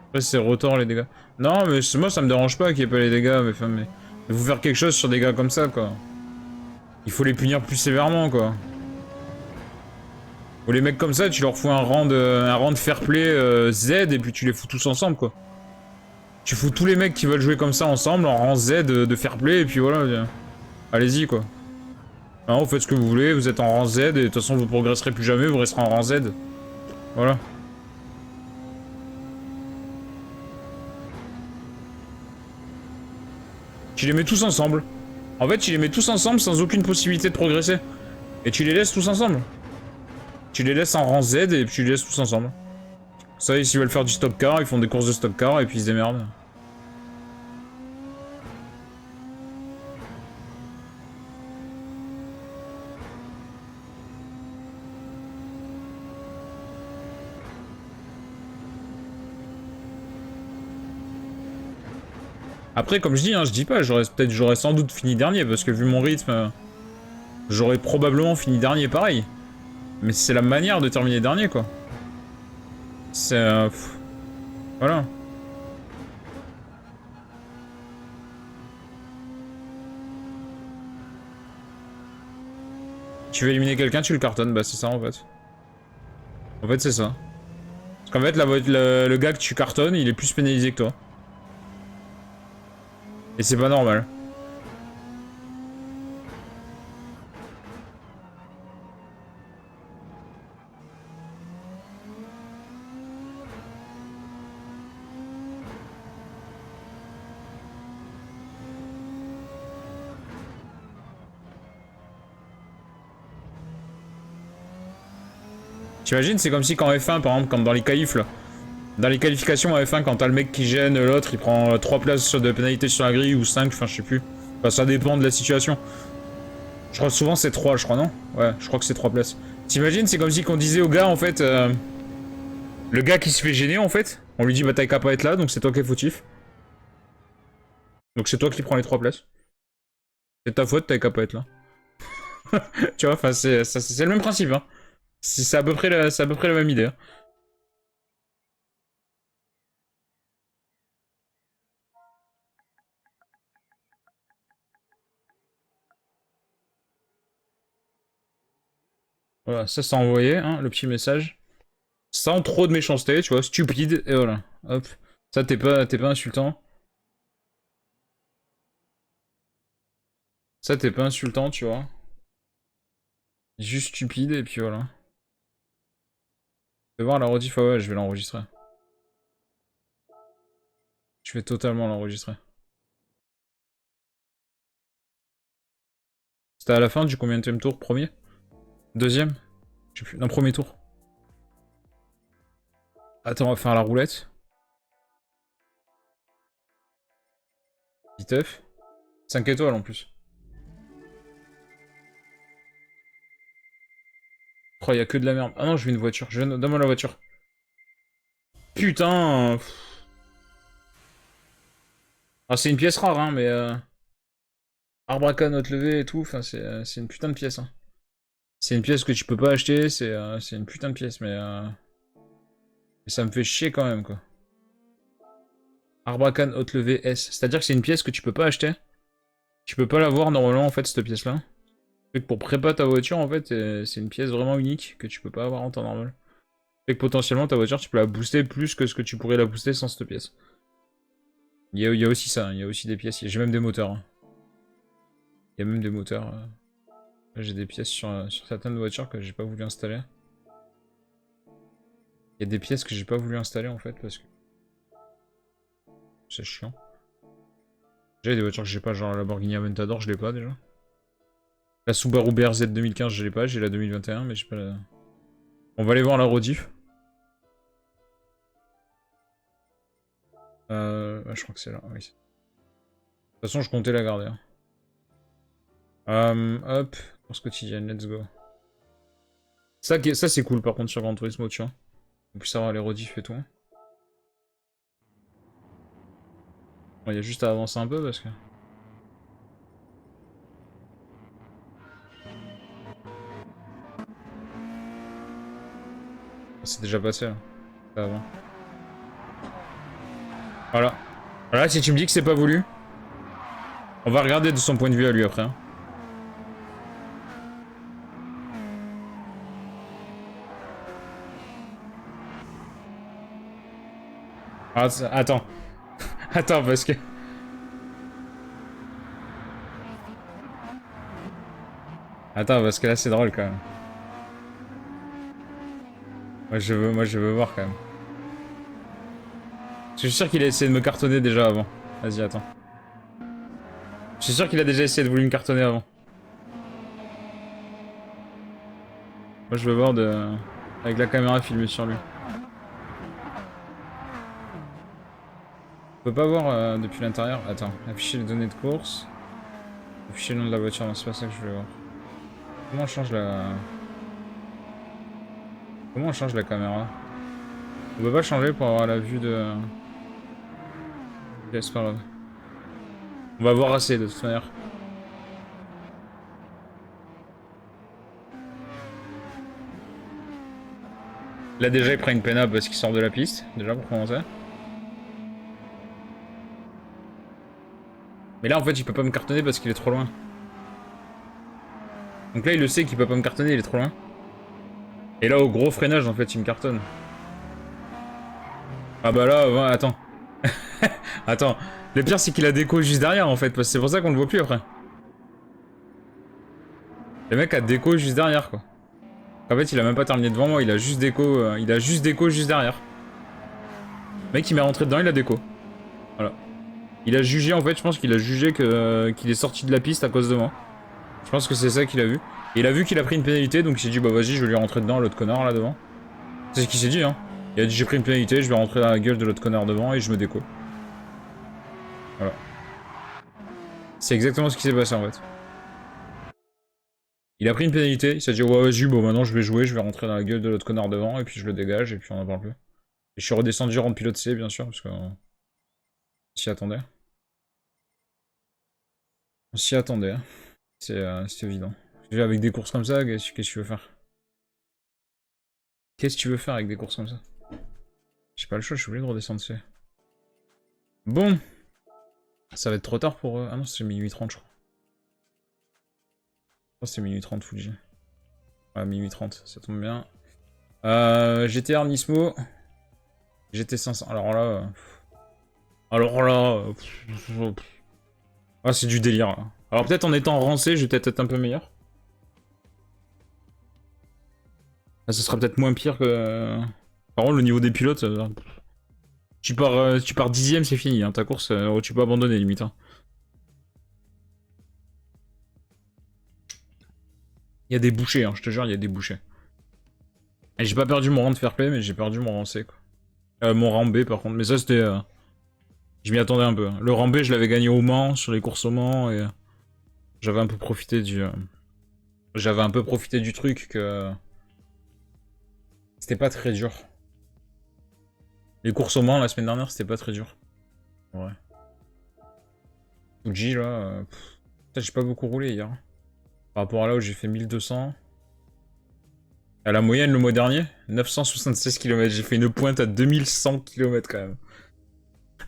Après c'est rotor les dégâts. Non mais moi ça me dérange pas qu'il n'y ait pas les dégâts, mais faut faire quelque chose sur des gars comme ça, quoi. Il faut les punir plus sévèrement, quoi. Ou les mecs comme ça, tu leur fous un rang de fair play Z et puis tu les fous tous ensemble, quoi. Tu fous tous les mecs qui veulent jouer comme ça ensemble en rang Z de fair play et puis voilà. Allez-y, quoi. Alors, vous faites ce que vous voulez, vous êtes en rang Z et de toute façon vous progresserez plus jamais, vous resterez en rang Z. Voilà. Tu les mets tous ensemble. En fait, tu les mets tous ensemble sans aucune possibilité de progresser. Et tu les laisses tous ensemble. Tu les laisses en rang Z et puis tu les laisses tous ensemble. Ça, s'ils veulent faire du stop car, ils font des courses de stop car et puis ils se démerdent. Après, comme je dis, hein, je dis pas, j'aurais sans doute fini dernier, parce que vu mon rythme, j'aurais probablement fini dernier pareil. Mais c'est la manière de terminer dernier, quoi. C'est... voilà. Tu veux éliminer quelqu'un, tu le cartonnes, bah c'est ça en fait. En fait, c'est ça. Parce qu'en fait, le gars que tu cartonnes, il est plus pénalisé que toi. Et c'est pas normal. T'imagines, c'est comme si quand F1, par exemple, comme dans les qualifs, là. Dans les qualifications à F1, quand t'as le mec qui gêne l'autre, il prend 3 places de pénalité sur la grille, ou 5, enfin je sais plus. Enfin, ça dépend de la situation. Je crois que souvent c'est 3, je crois, non? Ouais, je crois que c'est 3 places. T'imagines, c'est comme si qu'on disait au gars, en fait... le gars qui se fait gêner, en fait, on lui dit, bah t'as qu'à pas être là, donc c'est toi qui es fautif. Donc c'est toi qui prends les 3 places. C'est ta faute, t'as qu'à pas être là. Tu vois, enfin c'est le même principe, hein. C'est à peu près c'est à peu près la même idée, hein. Voilà, ça c'est envoyé, hein, le petit message. Sans trop de méchanceté, tu vois, stupide, et voilà. Hop. Ça, t'es pas insultant. Ça, t'es pas insultant, tu vois. Juste stupide, et puis voilà. Je vais voir la rediff, ouais, je vais l'enregistrer. Je vais totalement l'enregistrer. C'était à la fin du combienième tour? Premier? Deuxième? Je sais plus. Non, premier tour. Attends, on va faire la roulette. Viteuf. 5 étoiles en plus. Oh, y'a que de la merde. Ah non, je veux une voiture. Donne-moi la voiture. Putain. Ah, c'est une pièce rare, hein, mais... Arbraca, note levée et tout, enfin, c'est une putain de pièce, hein. C'est une pièce que tu peux pas acheter, c'est une putain de pièce, mais ça me fait chier quand même, quoi. Arbracan haute levée S. C'est-à-dire que c'est une pièce que tu peux pas acheter. Tu peux pas l'avoir normalement, en fait, cette pièce-là. Fait que pour prépa ta voiture, en fait, c'est une pièce vraiment unique que tu peux pas avoir en temps normal. Fait que potentiellement, ta voiture, tu peux la booster plus que ce que tu pourrais la booster sans cette pièce. Il y a aussi ça, il y a aussi des pièces. J'ai même des moteurs, hein. Il y a même des moteurs. Là, j'ai des pièces sur certaines voitures que j'ai pas voulu installer. Il y a des pièces que j'ai pas voulu installer, en fait, parce que... c'est chiant. Déjà, il y a des voitures que j'ai pas, genre la Lamborghini Aventador, je l'ai pas déjà. La Subaru BRZ 2015, je l'ai pas, j'ai la 2021, mais j'ai pas la... On va aller voir la rediff. Ouais, je crois que c'est là, oui. De toute façon, je comptais la garder, hein. Hop, course quotidienne, let's go. Ça c'est cool par contre sur Gran Turismo, tu vois. On puisse avoir les rediffs et tout. Bon, il y a juste à avancer un peu parce que... c'est déjà passé là. Ça avant. Voilà. Voilà, si tu me dis que c'est pas voulu, on va regarder de son point de vue à lui après, hein. Ah, attends. Attends, parce que... Attends, parce que là c'est drôle quand même. Moi je veux voir quand même. Je suis sûr qu'il a essayé de me cartonner déjà avant. Vas-y, attends. Je suis sûr qu'il a déjà essayé de vouloir me cartonner avant. Moi je veux voir avec la caméra filmée sur lui. On peut pas voir depuis l'intérieur. Attends, afficher les données de course. Afficher le nom de la voiture, non c'est pas ça que je voulais voir. Comment on change la... Comment on change la caméra? On peut pas changer pour avoir la vue de... Ok, c'est pas grave. On va voir assez de toute manière. Là déjà il prend une pénale parce qu'il sort de la piste, déjà pour commencer. Mais là en fait il peut pas me cartonner parce qu'il est trop loin. Donc là il le sait qu'il peut pas me cartonner, il est trop loin. Et là au gros freinage en fait il me cartonne. Ah bah là, ouais, attends. Attends. Le pire c'est qu'il a déco juste derrière en fait, parce que c'est pour ça qu'on le voit plus après. Le mec a déco juste derrière quoi. En fait il a même pas terminé devant moi, il a juste déco juste derrière. Le mec il m'est rentré dedans, il a déco. Voilà. Il a jugé en fait, je pense qu'il a jugé qu'il est sorti de la piste à cause de moi. Je pense que c'est ça qu'il a vu. Et il a vu qu'il a pris une pénalité, donc il s'est dit bah vas-y je vais lui rentrer dedans l'autre connard là devant. C'est ce qu'il s'est dit hein. Il a dit j'ai pris une pénalité, je vais rentrer dans la gueule de l'autre connard devant et je me déco. Voilà. C'est exactement ce qui s'est passé en fait. Il a pris une pénalité, il s'est dit ouais vas-y bon maintenant je vais jouer, je vais rentrer dans la gueule de l'autre connard devant et puis je le dégage et puis on en parle plus. Et je suis redescendu en pilote C bien sûr parce qu'on s'y attendait. On s'y attendait, hein. C'est évident. Avec des courses comme ça, qu'est-ce que tu veux faire? Qu'est-ce que tu veux faire avec des courses comme ça? J'ai pas le choix, je suis obligé de redescendre C. Bon. Ça va être trop tard pour... Ah non, c'est minuit 30 je crois. Oh, c'est minuit 30 Fuji. Ouais, minuit 30, ça tombe bien. GTR Nismo. GT 500. Alors là... Alors là... Ah, c'est du délire, là. Alors peut-être en étant rancé, je vais peut-être être un peu meilleur. Ah, ce sera peut-être moins pire que... Par contre, le niveau des pilotes... tu pars 10ème, c'est fini. Hein. Ta course, tu peux abandonner, limite. Hein. Il y a des bouchées, hein, je te jure, il y a des bouchées. Et j'ai pas perdu mon rang de fair play, mais j'ai perdu mon rang C, quoi. Mon rang B, par contre. Mais ça, c'était... je m'y attendais un peu. Le rang B, je l'avais gagné au Mans, sur les courses au Mans, et... j'avais un peu profité du... J'avais un peu profité du truc que... C'était pas très dur. Les courses au Mans, la semaine dernière, c'était pas très dur. Ouais. Fuji, là... J'ai pas beaucoup roulé hier. Par rapport à là où j'ai fait 1200... À la moyenne le mois dernier, 976 km. J'ai fait une pointe à 2100 km quand même.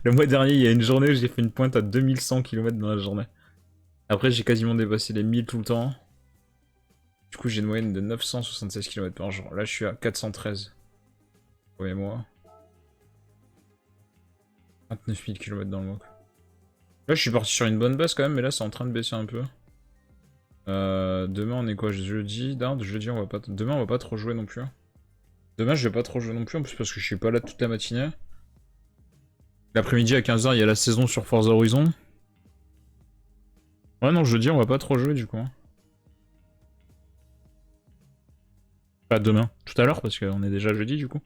Le mois dernier, il y a une journée où j'ai fait une pointe à 2100 km dans la journée. Après, j'ai quasiment dépassé les 1000 tout le temps. Du coup, j'ai une moyenne de 976 km par jour. Là, je suis à 413. Premier mois. 29 000 km dans le mois. Là, je suis parti sur une bonne base quand même, mais là, c'est en train de baisser un peu. Demain, on est quoi? Jeudi? Jeudi, on va pas... Demain, on va pas trop jouer non plus. Demain, je vais pas trop jouer non plus, en plus parce que je suis pas là toute la matinée. L'après-midi à 15h, il y a la saison sur Forza Horizon. Ouais, non, jeudi, on va pas trop jouer du coup. Pas demain, tout à l'heure, parce qu'on est déjà jeudi du coup.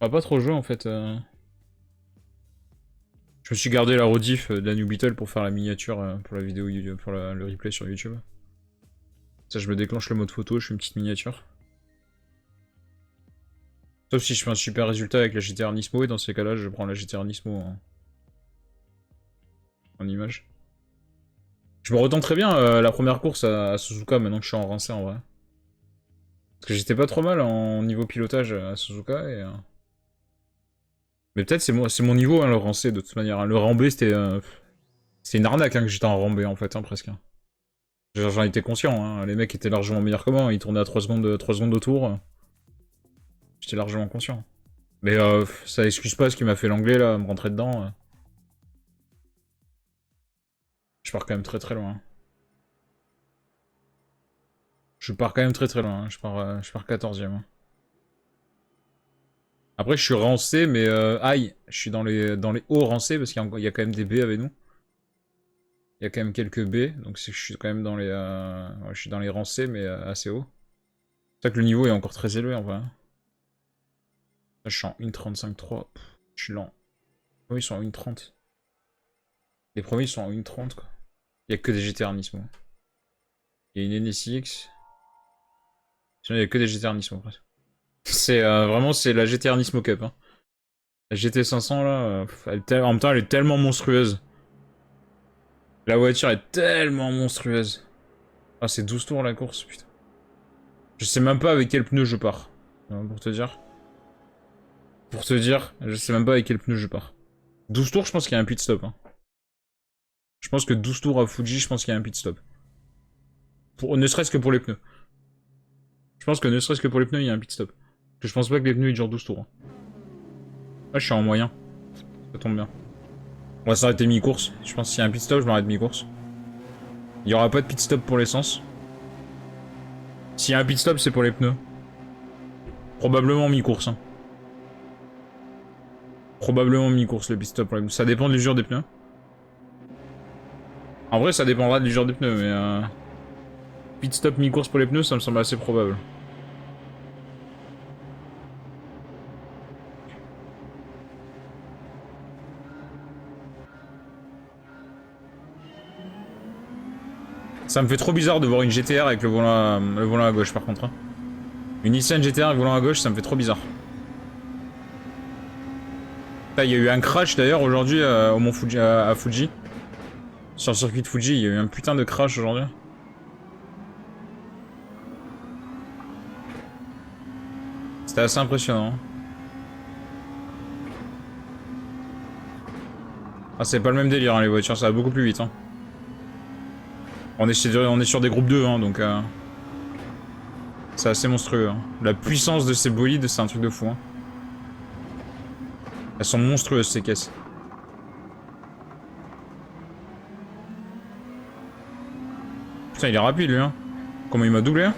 On va pas trop jouer en fait. Je me suis gardé la rediff de la New Beetle pour faire la miniature pour la vidéo, pour le replay sur YouTube. Ça, je me déclenche le mode photo, je fais une petite miniature. Sauf si je fais un super résultat avec la GTR Nismo, et dans ces cas-là, je prends la GTR Nismo en image. Je me retends très bien la première course à Suzuka maintenant que je suis en rancé en vrai. Parce que j'étais pas trop mal en niveau pilotage à Suzuka et... Mais peut-être c'est mon niveau hein, le rang C de toute manière. Hein. Le rang B c'était une arnaque hein, que j'étais en rang B en fait hein, presque. J'en étais conscient, hein. Les mecs étaient largement meilleurs que moi, ils tournaient à 3 secondes, 3 secondes de tour. J'étais largement conscient. Mais ça excuse pas ce qui m'a fait l'anglais là, me rentrer dedans. Je pars quand même très très loin. Je pars quand même très très loin, hein. Je pars 14ème. Hein. Après je suis rang C, mais aïe, je suis dans les hauts rang C parce qu'il y a quand même des B avec nous. Il y a quand même quelques B, donc je suis quand même dans les... ouais, je suis dans les rangs C, mais assez haut. C'est ça que le niveau est encore très élevé en vrai. Là, je suis en 1.35.3, je suis lent. Oui, ils sont en 1.30. Les premiers ils sont en 1.30 quoi. Il y a que des GTR Nismo. Il y a une NSX. Sinon il y a que des GTR Nismo presque. C'est vraiment c'est la GTR Nismo Cup. Hein. La GT500 là, en même temps elle est tellement monstrueuse. La voiture est tellement monstrueuse. Ah c'est 12 tours la course, putain. Je sais même pas avec quel pneu je pars. Pour te dire. Pour te dire, je sais même pas avec quel pneu je pars. 12 tours, je pense qu'il y a un pit stop. Hein. Je pense que 12 tours à Fuji, je pense qu'il y a un pit stop. Ne serait-ce que pour les pneus. Je pense que ne serait-ce que pour les pneus, il y a un pit stop. Parce que je pense pas que les pneus ils durent 12 tours. Hein. Ah, je suis en moyen. Ça tombe bien. On va s'arrêter mi-course. Je pense que s'il y a un pit stop, je m'arrête mi-course. Il y aura pas de pit stop pour l'essence. S'il y a un pit stop, c'est pour les pneus. Probablement mi-course. Hein. Probablement mi-course le pit stop pour les pneus. Ça dépend de l'usure des pneus. En vrai, ça dépendra de l'usure des pneus, mais pit stop mi-course pour les pneus, ça me semble assez probable. Ça me fait trop bizarre de voir une GTR avec le volant à gauche par contre. Hein. Une Nissan GTR avec le volant à gauche, ça me fait trop bizarre. Il y a eu un crash d'ailleurs aujourd'hui au mont Fuji, à Fuji. Sur le circuit de Fuji, il y a eu un putain de crash aujourd'hui. C'était assez impressionnant. Hein. Ah, c'est pas le même délire, hein, les voitures, ça va beaucoup plus vite. Hein. On est sur des groupes 2, hein, donc... c'est assez monstrueux. Hein. La puissance de ces bolides, c'est un truc de fou. Hein. Elles sont monstrueuses, ces caisses. Putain, il est rapide, lui. Hein. Comment il m'a doublé, hein.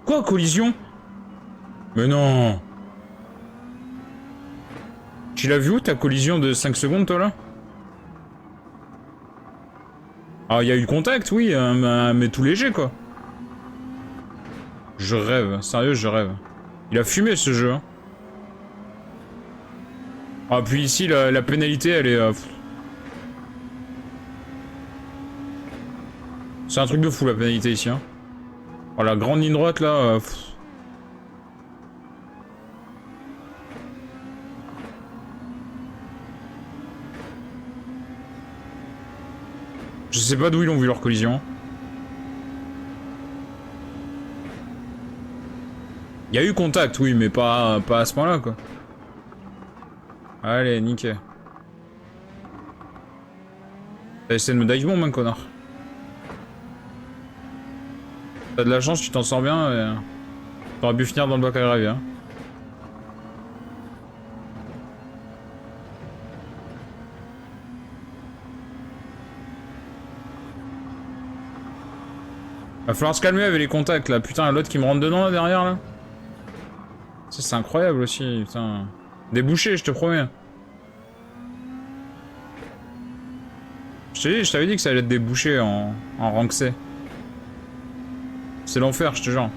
Quoi, collision? Mais non. Tu l'as vu où ta collision de 5 secondes, toi, là? Ah, il y a eu contact, oui, mais tout léger, quoi. Je rêve, sérieux, je rêve. Il a fumé, ce jeu, hein. Ah, puis ici, la pénalité, elle est... c'est un truc de fou, la pénalité, ici, hein. Oh, la grande ligne droite, là... Je sais pas d'où ils ont vu leur collision. Il y a eu contact, oui, mais pas à ce point-là, quoi. Allez, nickel. T'as essayé de me dive bomb, hein, connard. T'as de la chance, tu t'en sors bien, et... t'aurais pu finir dans le bloc à gravier, hein. Va falloir se calmer avec les contacts, là. Putain, l'autre qui me rentre dedans, là, derrière, là. Ça, c'est incroyable, aussi, putain. Débouché, je te promets. Je t'avais dit que ça allait être débouché en rank C. C'est l'enfer, je te jure.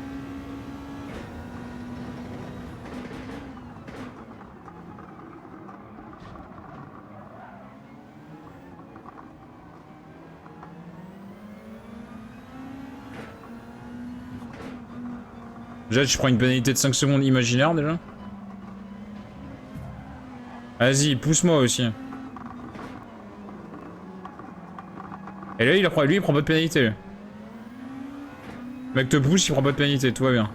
Déjà, tu prends une pénalité de 5 secondes imaginaire, déjà. Vas-y, pousse-moi aussi. Et là, lui, il prend pas de pénalité. Le mec te pousse, il prend pas de pénalité, tout va bien.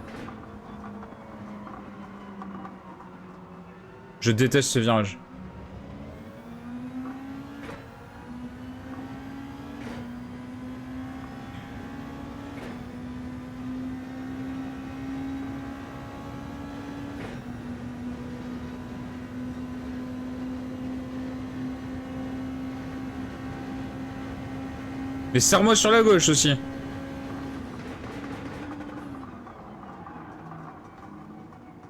Je déteste ce virage. Mais serre-moi sur la gauche aussi.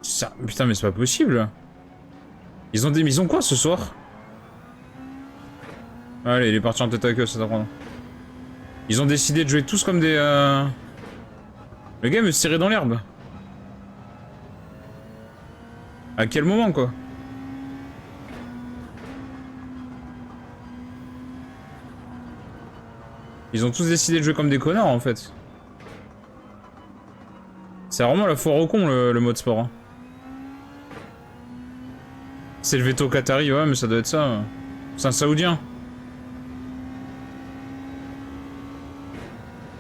Ça... Putain, mais c'est pas possible. Ils ont quoi ce soir? Allez, il est parti en tête à queue, ça t'apprend. Ils ont décidé de jouer tous comme des... Le gars me tirait dans l'herbe. À quel moment, quoi? Ils ont tous décidé de jouer comme des connards, en fait. C'est vraiment la foire au con, le mode sport. Hein. C'est le veto Qatari, ouais, mais ça doit être ça. C'est un Saoudien.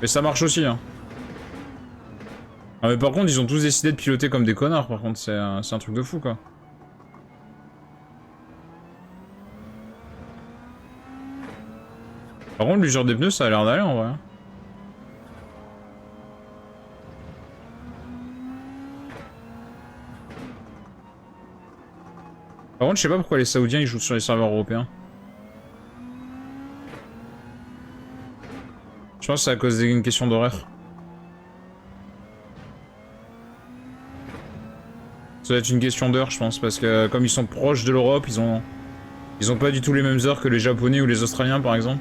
Mais ça marche aussi, hein. Ah, mais par contre, ils ont tous décidé de piloter comme des connards, par contre, c'est un truc de fou, quoi. Par contre, l'usure des pneus, ça a l'air d'aller, en vrai. Par contre, je sais pas pourquoi les Saoudiens, ils jouent sur les serveurs européens. Je pense que c'est à cause d'une question d'horaire. Ça doit être une question d'heure, je pense, parce que comme ils sont proches de l'Europe, ils ont pas du tout les mêmes heures que les Japonais ou les Australiens, par exemple.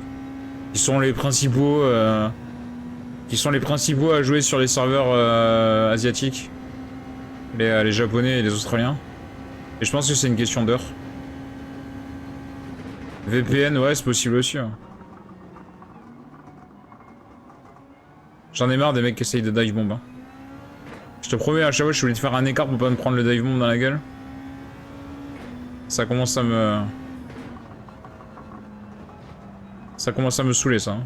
Qui sont les principaux, à jouer sur les serveurs asiatiques. Les Japonais et les Australiens. Et je pense que c'est une question d'heure. VPN, ouais, c'est possible aussi. Hein. J'en ai marre des mecs qui essayent de dive bomb. Hein. Je te promets, à chaque fois, je voulais te faire un écart pour pas me prendre le dive bomb dans la gueule. Ça commence à me... Ça commence à me saouler, ça. Hein.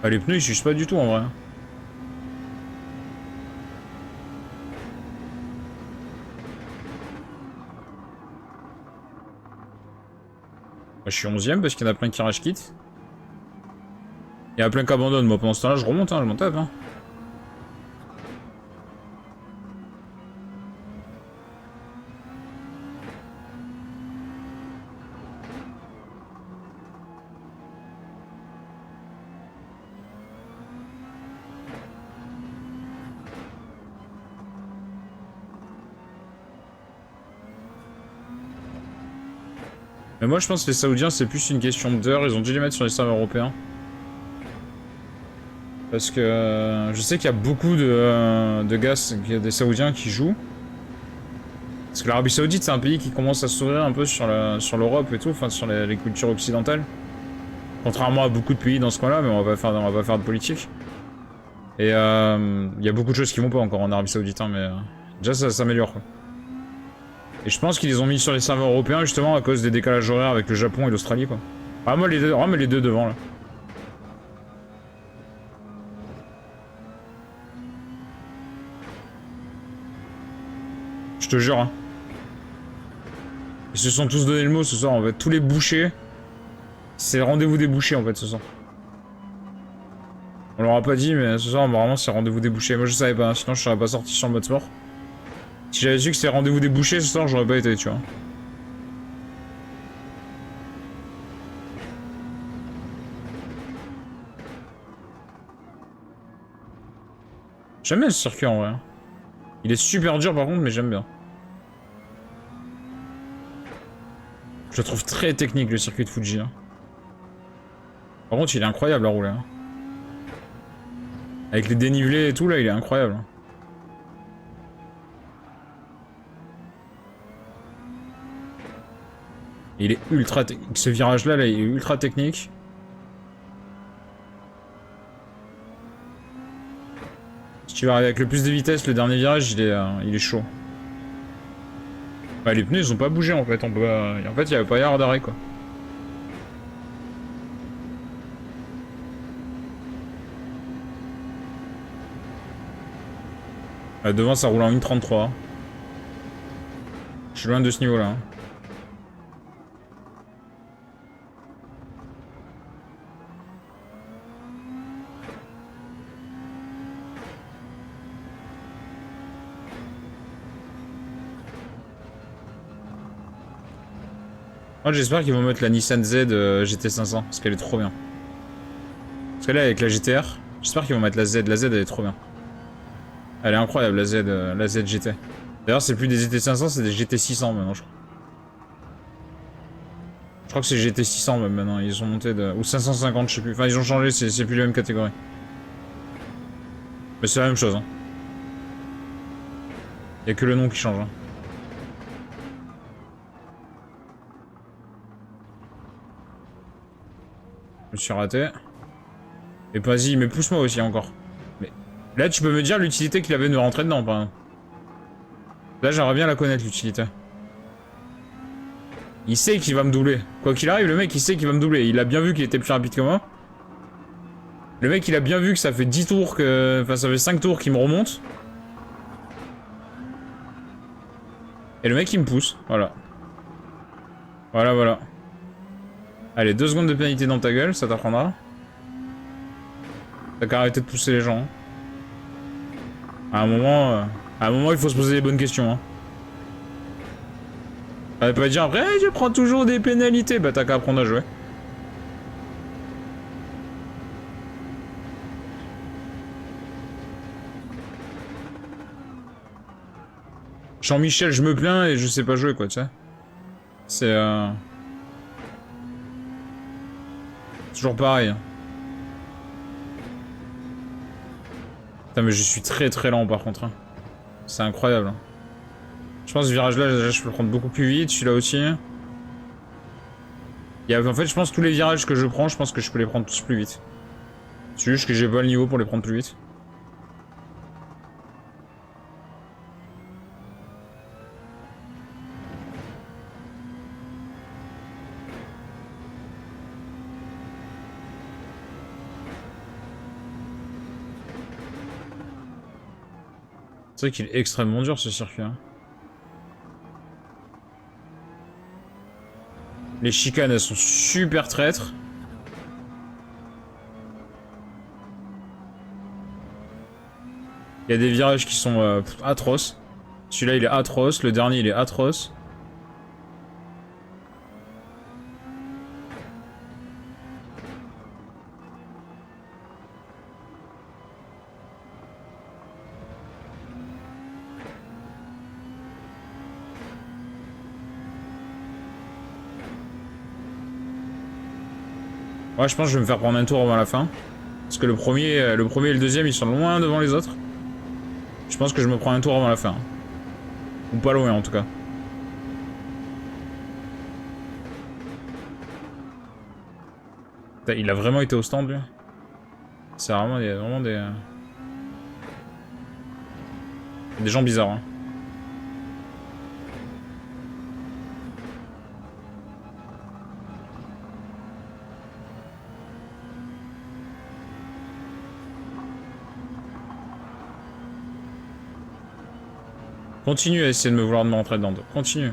Ah, les pneus, ils sucent pas du tout, en vrai. Moi, je suis 11ème parce qu'il y en a plein qui rage kit. Il y en a plein qui abandonnent. Moi, pendant ce temps-là, je remonte, hein, je m'en tape. Hein. Mais moi, je pense que les Saoudiens, c'est plus une question d'heure. Ils ont dû les mettre sur les serveurs européens. Parce que je sais qu'il y a beaucoup de gars, des Saoudiens qui jouent. Parce que l'Arabie Saoudite, c'est un pays qui commence à s'ouvrir un peu sur l'Europe et tout, enfin sur les cultures occidentales. Contrairement à beaucoup de pays dans ce coin-là, mais on va pas faire de politique. Et il y a beaucoup de choses qui vont pas encore en Arabie Saoudite, hein, mais déjà ça s'améliore. Et je pense qu'ils les ont mis sur les serveurs européens justement à cause des décalages horaires avec le Japon et l'Australie, quoi. Ah, moi les deux devant là. Je te jure, hein. Ils se sont tous donné le mot ce soir, en fait. Tous les bouchers. C'est le rendez-vous des bouchers, en fait, ce soir. On leur a pas dit, mais ce soir, vraiment, c'est rendez-vous des bouchers. Moi, je savais pas, sinon je serais pas sorti sur le mode sport. Si j'avais su que c'était rendez-vous des bouchers ce soir, j'aurais pas été, tu vois. J'aime bien ce circuit, en vrai. Il est super dur, par contre, mais j'aime bien. Je le trouve très technique, le circuit de Fuji. Hein. Par contre, il est incroyable à rouler. Hein. Avec les dénivelés et tout, là, il est incroyable. Hein. Il est ultra technique. Ce virage-là, là, il est ultra technique. Si tu vas arriver avec le plus de vitesse, le dernier virage, il est chaud. Bah, les pneus, ils ont pas bougé, en fait. En fait, il y avait pas y d'arrêt, quoi. Là, devant, ça roule en 1,33. Je suis loin de ce niveau-là. Hein. Moi, j'espère qu'ils vont mettre la Nissan Z GT500, parce qu'elle est trop bien. Parce que là, avec la GTR, j'espère qu'ils vont mettre la Z. La Z, elle est trop bien. Elle est incroyable, la Z GT. D'ailleurs, c'est plus des GT500, c'est des GT600 maintenant, je crois. Je crois que c'est GT600 même maintenant, ils ont monté de... Ou 550, je sais plus. Enfin, ils ont changé, c'est plus la même catégorie. Mais c'est la même chose, hein. Y'a que le nom qui change, hein. Je me suis raté. Et vas-y, mais pousse-moi aussi encore. Mais là, tu peux me dire l'utilité qu'il avait de rentrer dedans, par exemple. Là, j'aimerais bien la connaître, l'utilité. Il sait qu'il va me doubler. Quoi qu'il arrive, le mec, il sait qu'il va me doubler. Il a bien vu qu'il était plus rapide que moi. Le mec, il a bien vu que ça fait 10 tours que... Enfin, ça fait 5 tours qu'il me remonte. Et le mec, il me pousse. Voilà. Voilà, voilà. Allez, 2 secondes de pénalité dans ta gueule, ça t'apprendra. T'as qu'à arrêter de pousser les gens. À un moment, il faut se poser les bonnes questions. Hein. Elle peut pas dire après, je prends toujours des pénalités. Bah, t'as qu'à apprendre à jouer. Jean-Michel, je me plains et je sais pas jouer, quoi, tu sais. C'est toujours pareil. Hein. Putain, mais je suis très très lent par contre. Hein. C'est incroyable. Hein. Je pense que ce virage-là, je peux le prendre beaucoup plus vite. Celui-là aussi. En fait, je pense que tous les virages que je prends, je pense que je peux les prendre tous plus vite. C'est juste que j'ai pas le niveau pour les prendre plus vite. C'est vrai qu'il est extrêmement dur ce circuit. Hein. Les chicanes, elles sont super traîtres. Il y a des virages qui sont atroces. Celui-là, il est atroce. Le dernier, il est atroce. Ouais, je pense que je vais me faire prendre un tour avant la fin. Parce que le premier et le deuxième, ils sont loin devant les autres. Je pense que je me prends un tour avant la fin. Ou pas loin, en tout cas. Il a vraiment été au stand, lui. C'est vraiment des gens bizarres, hein. Continue à essayer de me vouloir me rentrer dedans. Continue.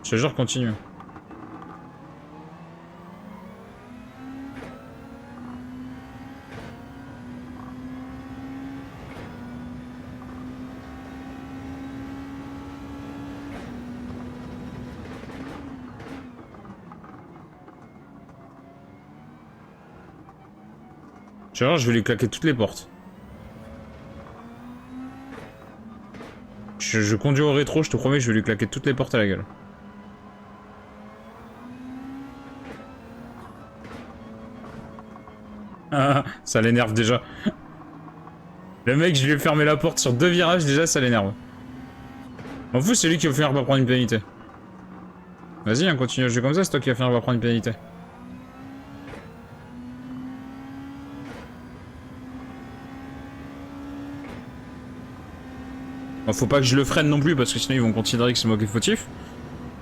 Je te jure, continue. Je te jure, je vais lui claquer toutes les portes. Je conduis au rétro, je te promets, je vais lui claquer toutes les portes à la gueule. Ah, ça l'énerve déjà. Le mec, je lui ai fermé la porte sur 2 virages, déjà ça l'énerve. M'en fous, c'est lui qui va finir par prendre une pénalité. Vas-y, hein, continue à jouer comme ça, c'est toi qui va finir par prendre une pénalité. Bon, faut pas que je le freine non plus, parce que sinon ils vont considérer que c'est moi qui est fautif.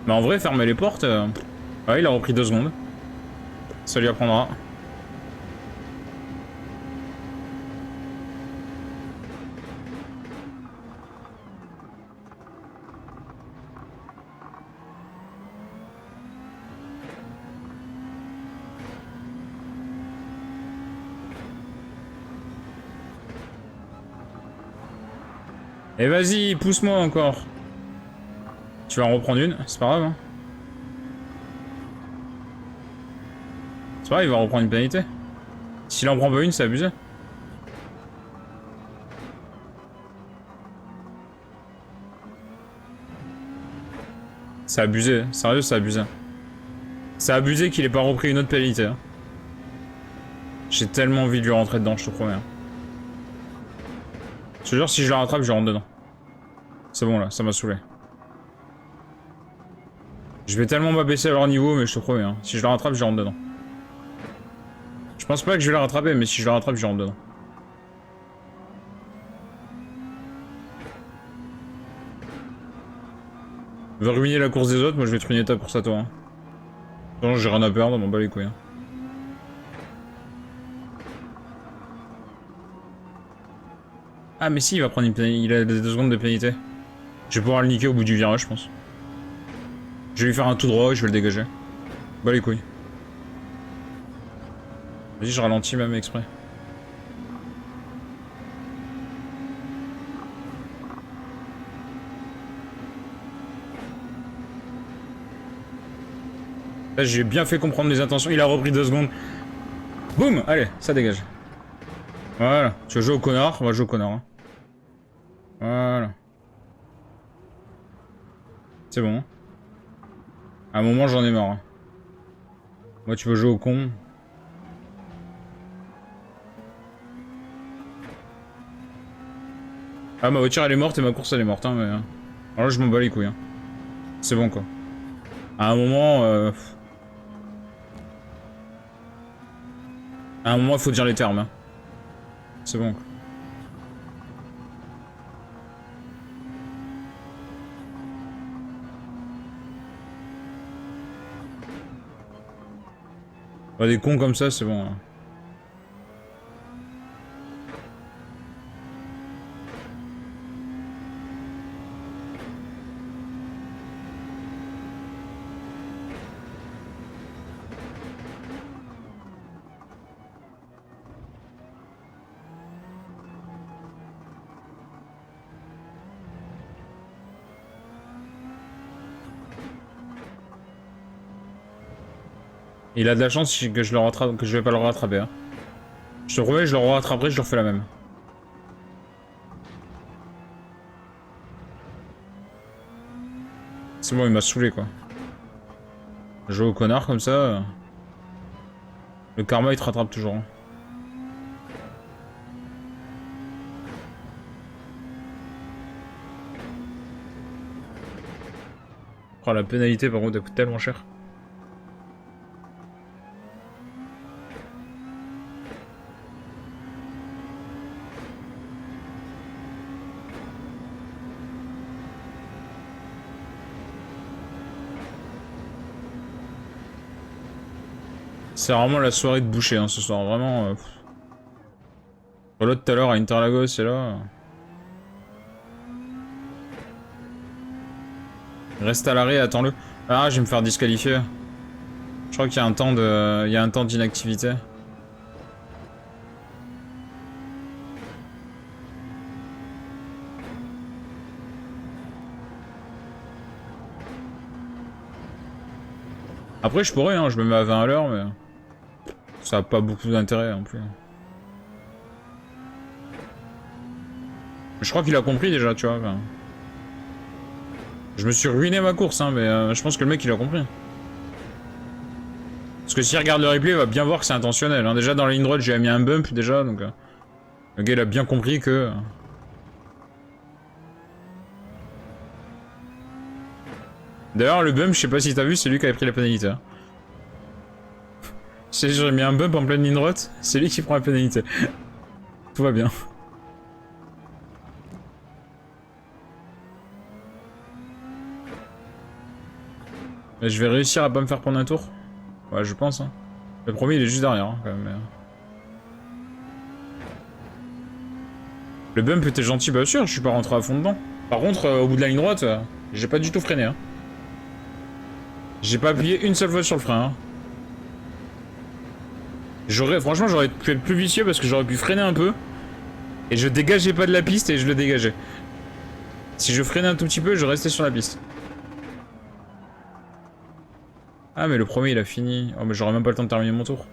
Mais en vrai, fermer les portes... Ouais, il a repris 2 secondes. Ça lui apprendra. Et vas-y, pousse-moi encore. Tu vas en reprendre une, c'est pas grave. Hein. C'est pas grave, il va reprendre une pénalité. S'il en prend pas une, c'est abusé. C'est abusé, sérieux, c'est abusé. C'est abusé qu'il ait pas repris une autre pénalité. Hein. J'ai tellement envie de lui rentrer dedans, je te promets. Hein. Je te jure, si je la rattrape, je rentre dedans. C'est bon là, ça m'a saoulé. Je vais tellement m'abaisser à leur niveau, mais je te promets. Hein. Si je la rattrape, je rentre dedans. Je pense pas que je vais la rattraper, mais si je la rattrape, je rentre dedans. Veux ruiner la course des autres, moi je vais être une étape pour ça, toi. Hein. Non, j'ai rien à perdre, m'en bats les couilles. Hein. Ah, mais si, il va prendre une pénalité. Il a 2 secondes de pénalité. Je vais pouvoir le niquer au bout du virage, je pense. Je vais lui faire un tout droit et je vais le dégager. Bats les couilles. Vas-y, je ralentis même exprès. Là, j'ai bien fait comprendre mes intentions. Il a repris 2 secondes. Boum! Allez, ça dégage. Voilà. Tu veux jouer au connard? On va jouer au connard. Hein. Voilà. C'est bon. À un moment, j'en ai marre. Hein. Moi, tu veux jouer au con? Ah, ma voiture, elle est morte et ma course, elle est morte. Hein, mais... Alors là, je m'en bats les couilles. Hein. C'est bon, quoi. À un moment... À un moment, il faut dire les termes. Hein. C'est bon, quoi. Bah, des cons comme ça, c'est bon. Hein. Il a de la chance que je le rattrape, que je vais pas le rattraper. Hein. Je te promets, je le rattraperai, je leur fais la même. C'est bon, il m'a saoulé quoi. Jouer au connard comme ça. Le karma il te rattrape toujours. Hein. Oh, la pénalité par contre elle coûte tellement cher. C'est vraiment la soirée de boucher hein, ce soir, vraiment. L'autre tout à l'heure à Interlagos et là. Reste à l'arrêt, attends-le. Ah, je vais me faire disqualifier. Je crois qu'il y a un temps de. Il y a un temps d'inactivité. Après je pourrais, hein, je me mets à 20 à l'heure, mais. Ça a pas beaucoup d'intérêt en plus. Je crois qu'il a compris déjà, tu vois. Enfin... Je me suis ruiné ma course, hein, mais je pense que le mec il a compris. Parce que s'il regarde le replay, il va bien voir que c'est intentionnel. Hein. Déjà dans la ligne droite, j'ai mis un bump déjà, donc le gars il a bien compris que. D'ailleurs, le bump, je sais pas si t'as vu, c'est lui qui avait pris la pénalité. Hein. J'ai mis un bump en pleine ligne droite, c'est lui qui prend la pénalité. Tout va bien. Mais je vais réussir à pas me faire prendre un tour. Ouais, je pense. Hein. Le premier, il est juste derrière, hein, quand même. Le bump était gentil, bah sûr, je suis pas rentré à fond dedans. Par contre, au bout de la ligne droite, j'ai pas du tout freiné. Hein. J'ai pas appuyé une seule fois sur le frein. Hein. Franchement, j'aurais pu être plus vicieux parce que j'aurais pu freiner un peu. Et je dégageais pas de la piste et je le dégageais. Si je freinais un tout petit peu, je restais sur la piste. Ah, mais le premier, il a fini. Oh, mais j'aurais même pas le temps de terminer mon tour.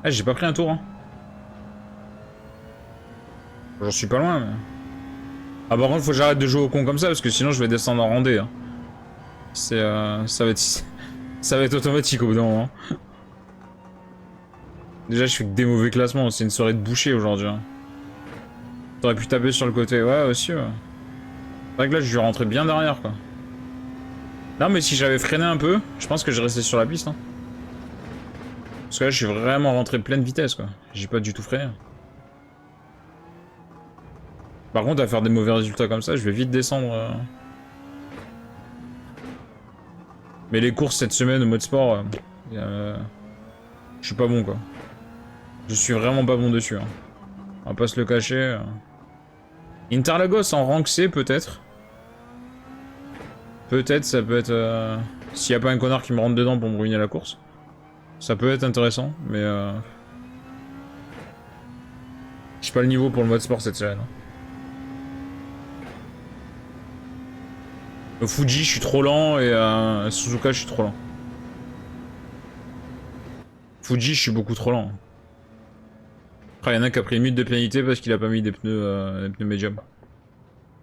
Ah, j'ai pas pris un tour, hein. J'en suis pas loin, mais... Ah, par contre, faut que j'arrête de jouer au con comme ça, parce que sinon je vais descendre en rendez. Hein. C'est... ça va être... Ça va être automatique au bout d'un moment. Déjà, je fais que des mauvais classements, c'est une soirée de boucher aujourd'hui. Hein. T'aurais pu taper sur le côté, ouais, aussi, ouais. C'est vrai que là, je vais rentrer bien derrière, quoi. Non, mais si j'avais freiné un peu, je pense que je restais sur la piste, hein. Parce que là, je suis vraiment rentré pleine vitesse, quoi. J'ai pas du tout freiné. Par contre, à faire des mauvais résultats comme ça, je vais vite descendre. Mais les courses cette semaine au mode sport, je suis pas bon, quoi. Je suis vraiment pas bon dessus. Hein. On va pas se le cacher. Interlagos en rank C, peut-être. Peut-être, ça peut être... S'il y a pas un connard qui me rentre dedans pour me ruiner la course. Ça peut être intéressant, mais... J'ai pas le niveau pour le mode sport cette semaine. Hein. Au Fuji, je suis trop lent, et à Suzuka, je suis trop lent. Fuji, je suis beaucoup trop lent. Après, il y en a qui a pris une minute de pénalité parce qu'il a pas mis des pneus médiums.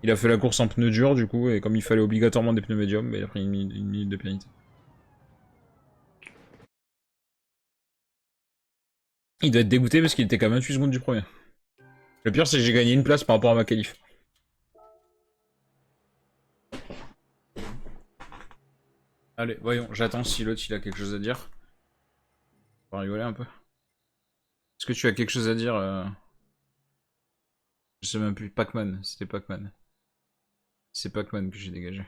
Il a fait la course en pneus durs, du coup, et comme il fallait obligatoirement des pneus médiums, bah, il a pris une minute de pénalité. Il doit être dégoûté parce qu'il était qu'à 28 secondes du premier. Le pire, c'est que j'ai gagné une place par rapport à ma qualif. Allez, voyons, j'attends si l'autre il a quelque chose à dire. On va rigoler un peu. Est-ce que tu as quelque chose à dire Je sais même plus. Pac-Man, c'était Pac-Man. C'est Pac-Man que j'ai dégagé.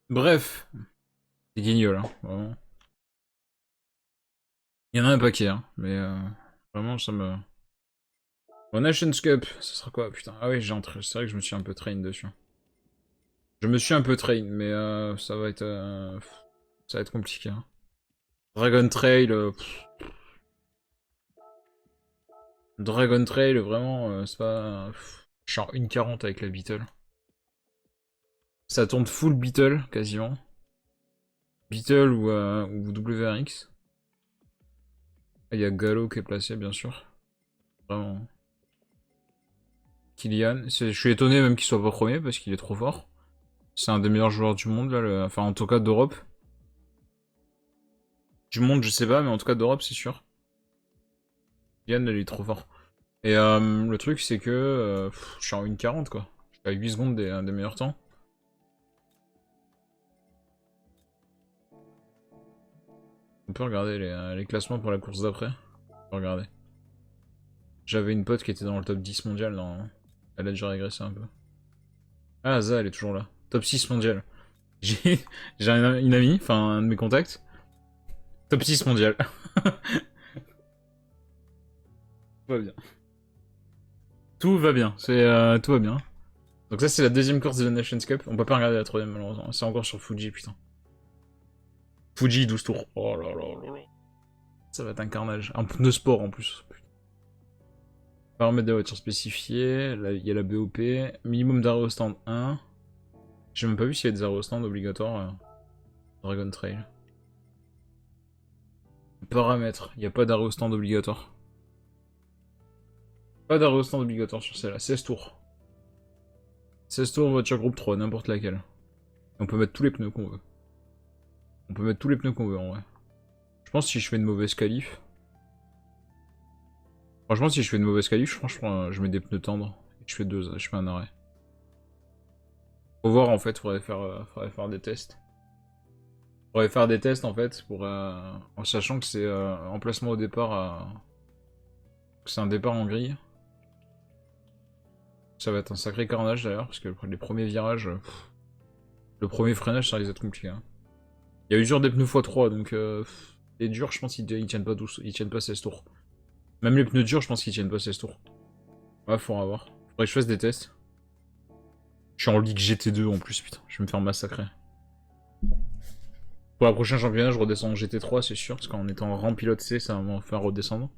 Bref. C'est guignol, hein, vraiment. Il y en a un paquet, hein, mais vraiment, ça me... Bon, Nations Cup, ce sera quoi, putain? Ah oui, c'est vrai que je me suis un peu train dessus. Je me suis un peu train, mais ça va être... ça va être compliqué, hein. Dragon Trail... Dragon Trail, vraiment, c'est pas... Je suis en 1,40 avec la Beetle. Ça tourne full Beetle, quasiment. Beetle ou WRX. Il y a Gallo qui est placé, bien sûr. Vraiment. Kylian. Je suis étonné même qu'il soit pas premier, parce qu'il est trop fort. C'est un des meilleurs joueurs du monde, là. Enfin, en tout cas, d'Europe. Du monde, je sais pas, mais en tout cas, d'Europe, c'est sûr. Kylian, il est trop fort. Et le truc, c'est que je suis en 1,40, quoi. Je suis à 8 secondes des meilleurs temps. On peut regarder les classements pour la course d'après. On peut regarder. J'avais une pote qui était dans le top 10 mondial, normalement. Elle a déjà régressé un peu. Ah, Za, elle est toujours là. Top 6 mondial. J'ai une amie, enfin un de mes contacts. Top 6 mondial. Tout va bien. Tout va bien, tout va bien. Donc ça c'est la deuxième course de la Nations Cup. On peut pas regarder la troisième malheureusement. C'est encore sur Fuji, putain. Fuji, 12 tours. Oh là là là là. Ça va être un carnage. Un pneu sport en plus. Paramètres de voiture spécifiés. Là, il y a la BOP. Minimum d'arrêt au stand 1. J'ai même pas vu s'il y a des arrêts au stand obligatoires. Dragon Trail. Paramètres. Il n'y a pas d'arrêt au stand obligatoire. Pas d'arrêt au stand obligatoire sur celle-là. 16 tours. 16 tours voiture groupe 3, n'importe laquelle. Et on peut mettre tous les pneus qu'on veut. On peut mettre tous les pneus qu'on veut en vrai. Je pense que si je fais une mauvaise qualif... Franchement, si je fais une mauvaise qualif, franchement, je mets des pneus tendres. Et je fais un arrêt. Faut voir en fait, faudrait faire des tests. Faudrait faire des tests en fait, en sachant que c'est emplacement au départ à... C'est un départ en grille. Ça va être un sacré carnage d'ailleurs, parce que les premiers virages, le premier freinage, ça risque d'être compliqué. Hein. Il y a usure des pneus x3, donc les durs, je pense qu'ils tiennent pas 12, ils tiennent pas 16 tours. Même les pneus durs, je pense qu'ils tiennent pas 16 tours. Ouais, faudra voir. Faudrait que je fasse des tests. Je suis en Ligue GT2 en plus, putain, je vais me faire massacrer. Pour la prochaine championnat, je redescends en GT3, c'est sûr, parce qu'en étant rang pilote C, ça va me faire redescendre.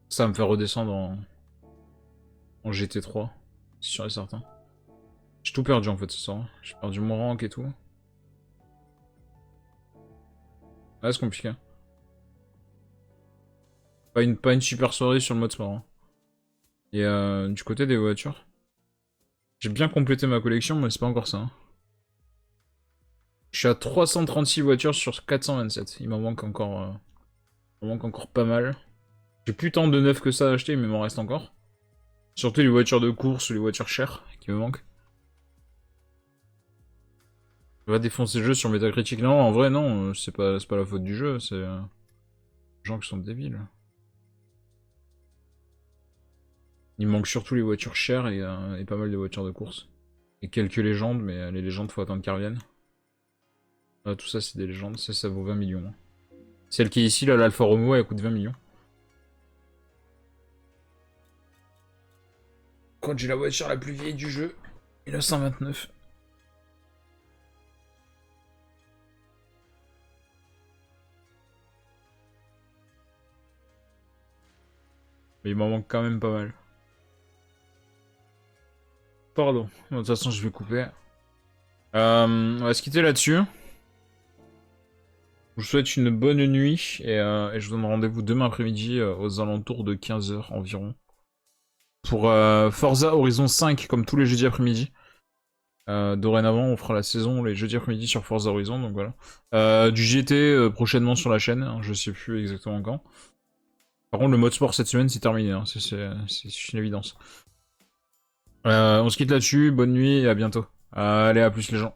Ça va me faire redescendre en GT3, c'est sûr et certain. J'ai tout perdu en fait ce soir. J'ai perdu mon rank et tout. Ouais, c'est compliqué. Pas une super soirée sur le mode sport. Hein. Et du côté des voitures, j'ai bien complété ma collection, mais c'est pas encore ça. Hein. Je suis à 336 voitures sur 427. Il m'en manque encore, pas mal. J'ai plus tant de neufs que ça à acheter, mais il m'en reste encore. Surtout les voitures de course ou les voitures chères qui me manquent. Je vais défoncer le jeu sur Metacritic. Non, en vrai, non, c'est pas la faute du jeu, c'est les gens qui sont débiles. Il me manque surtout les voitures chères et pas mal de voitures de course. Et quelques légendes, mais les légendes, faut attendre qu'elles reviennent. Ah, tout ça, c'est des légendes. Ça vaut 20 millions. Hein. Celle qui est ici, là, l'Alfa Romeo, elle coûte 20 millions. Quand j'ai la voiture la plus vieille du jeu, 1929. Mais il m'en manque quand même pas mal. Pardon. De toute façon, je vais couper. On va se quitter là-dessus. Je vous souhaite une bonne nuit et je vous donne rendez-vous demain après-midi aux alentours de 15 h environ. Pour Forza Horizon 5 comme tous les jeudis après-midi. Dorénavant, on fera la saison les jeudis après-midi sur Forza Horizon, donc voilà. Du GT prochainement sur la chaîne, hein, je sais plus exactement quand. Par contre, le mode sport cette semaine, c'est terminé, hein, c'est une évidence. On se quitte là-dessus, bonne nuit et à bientôt. Allez, à plus les gens.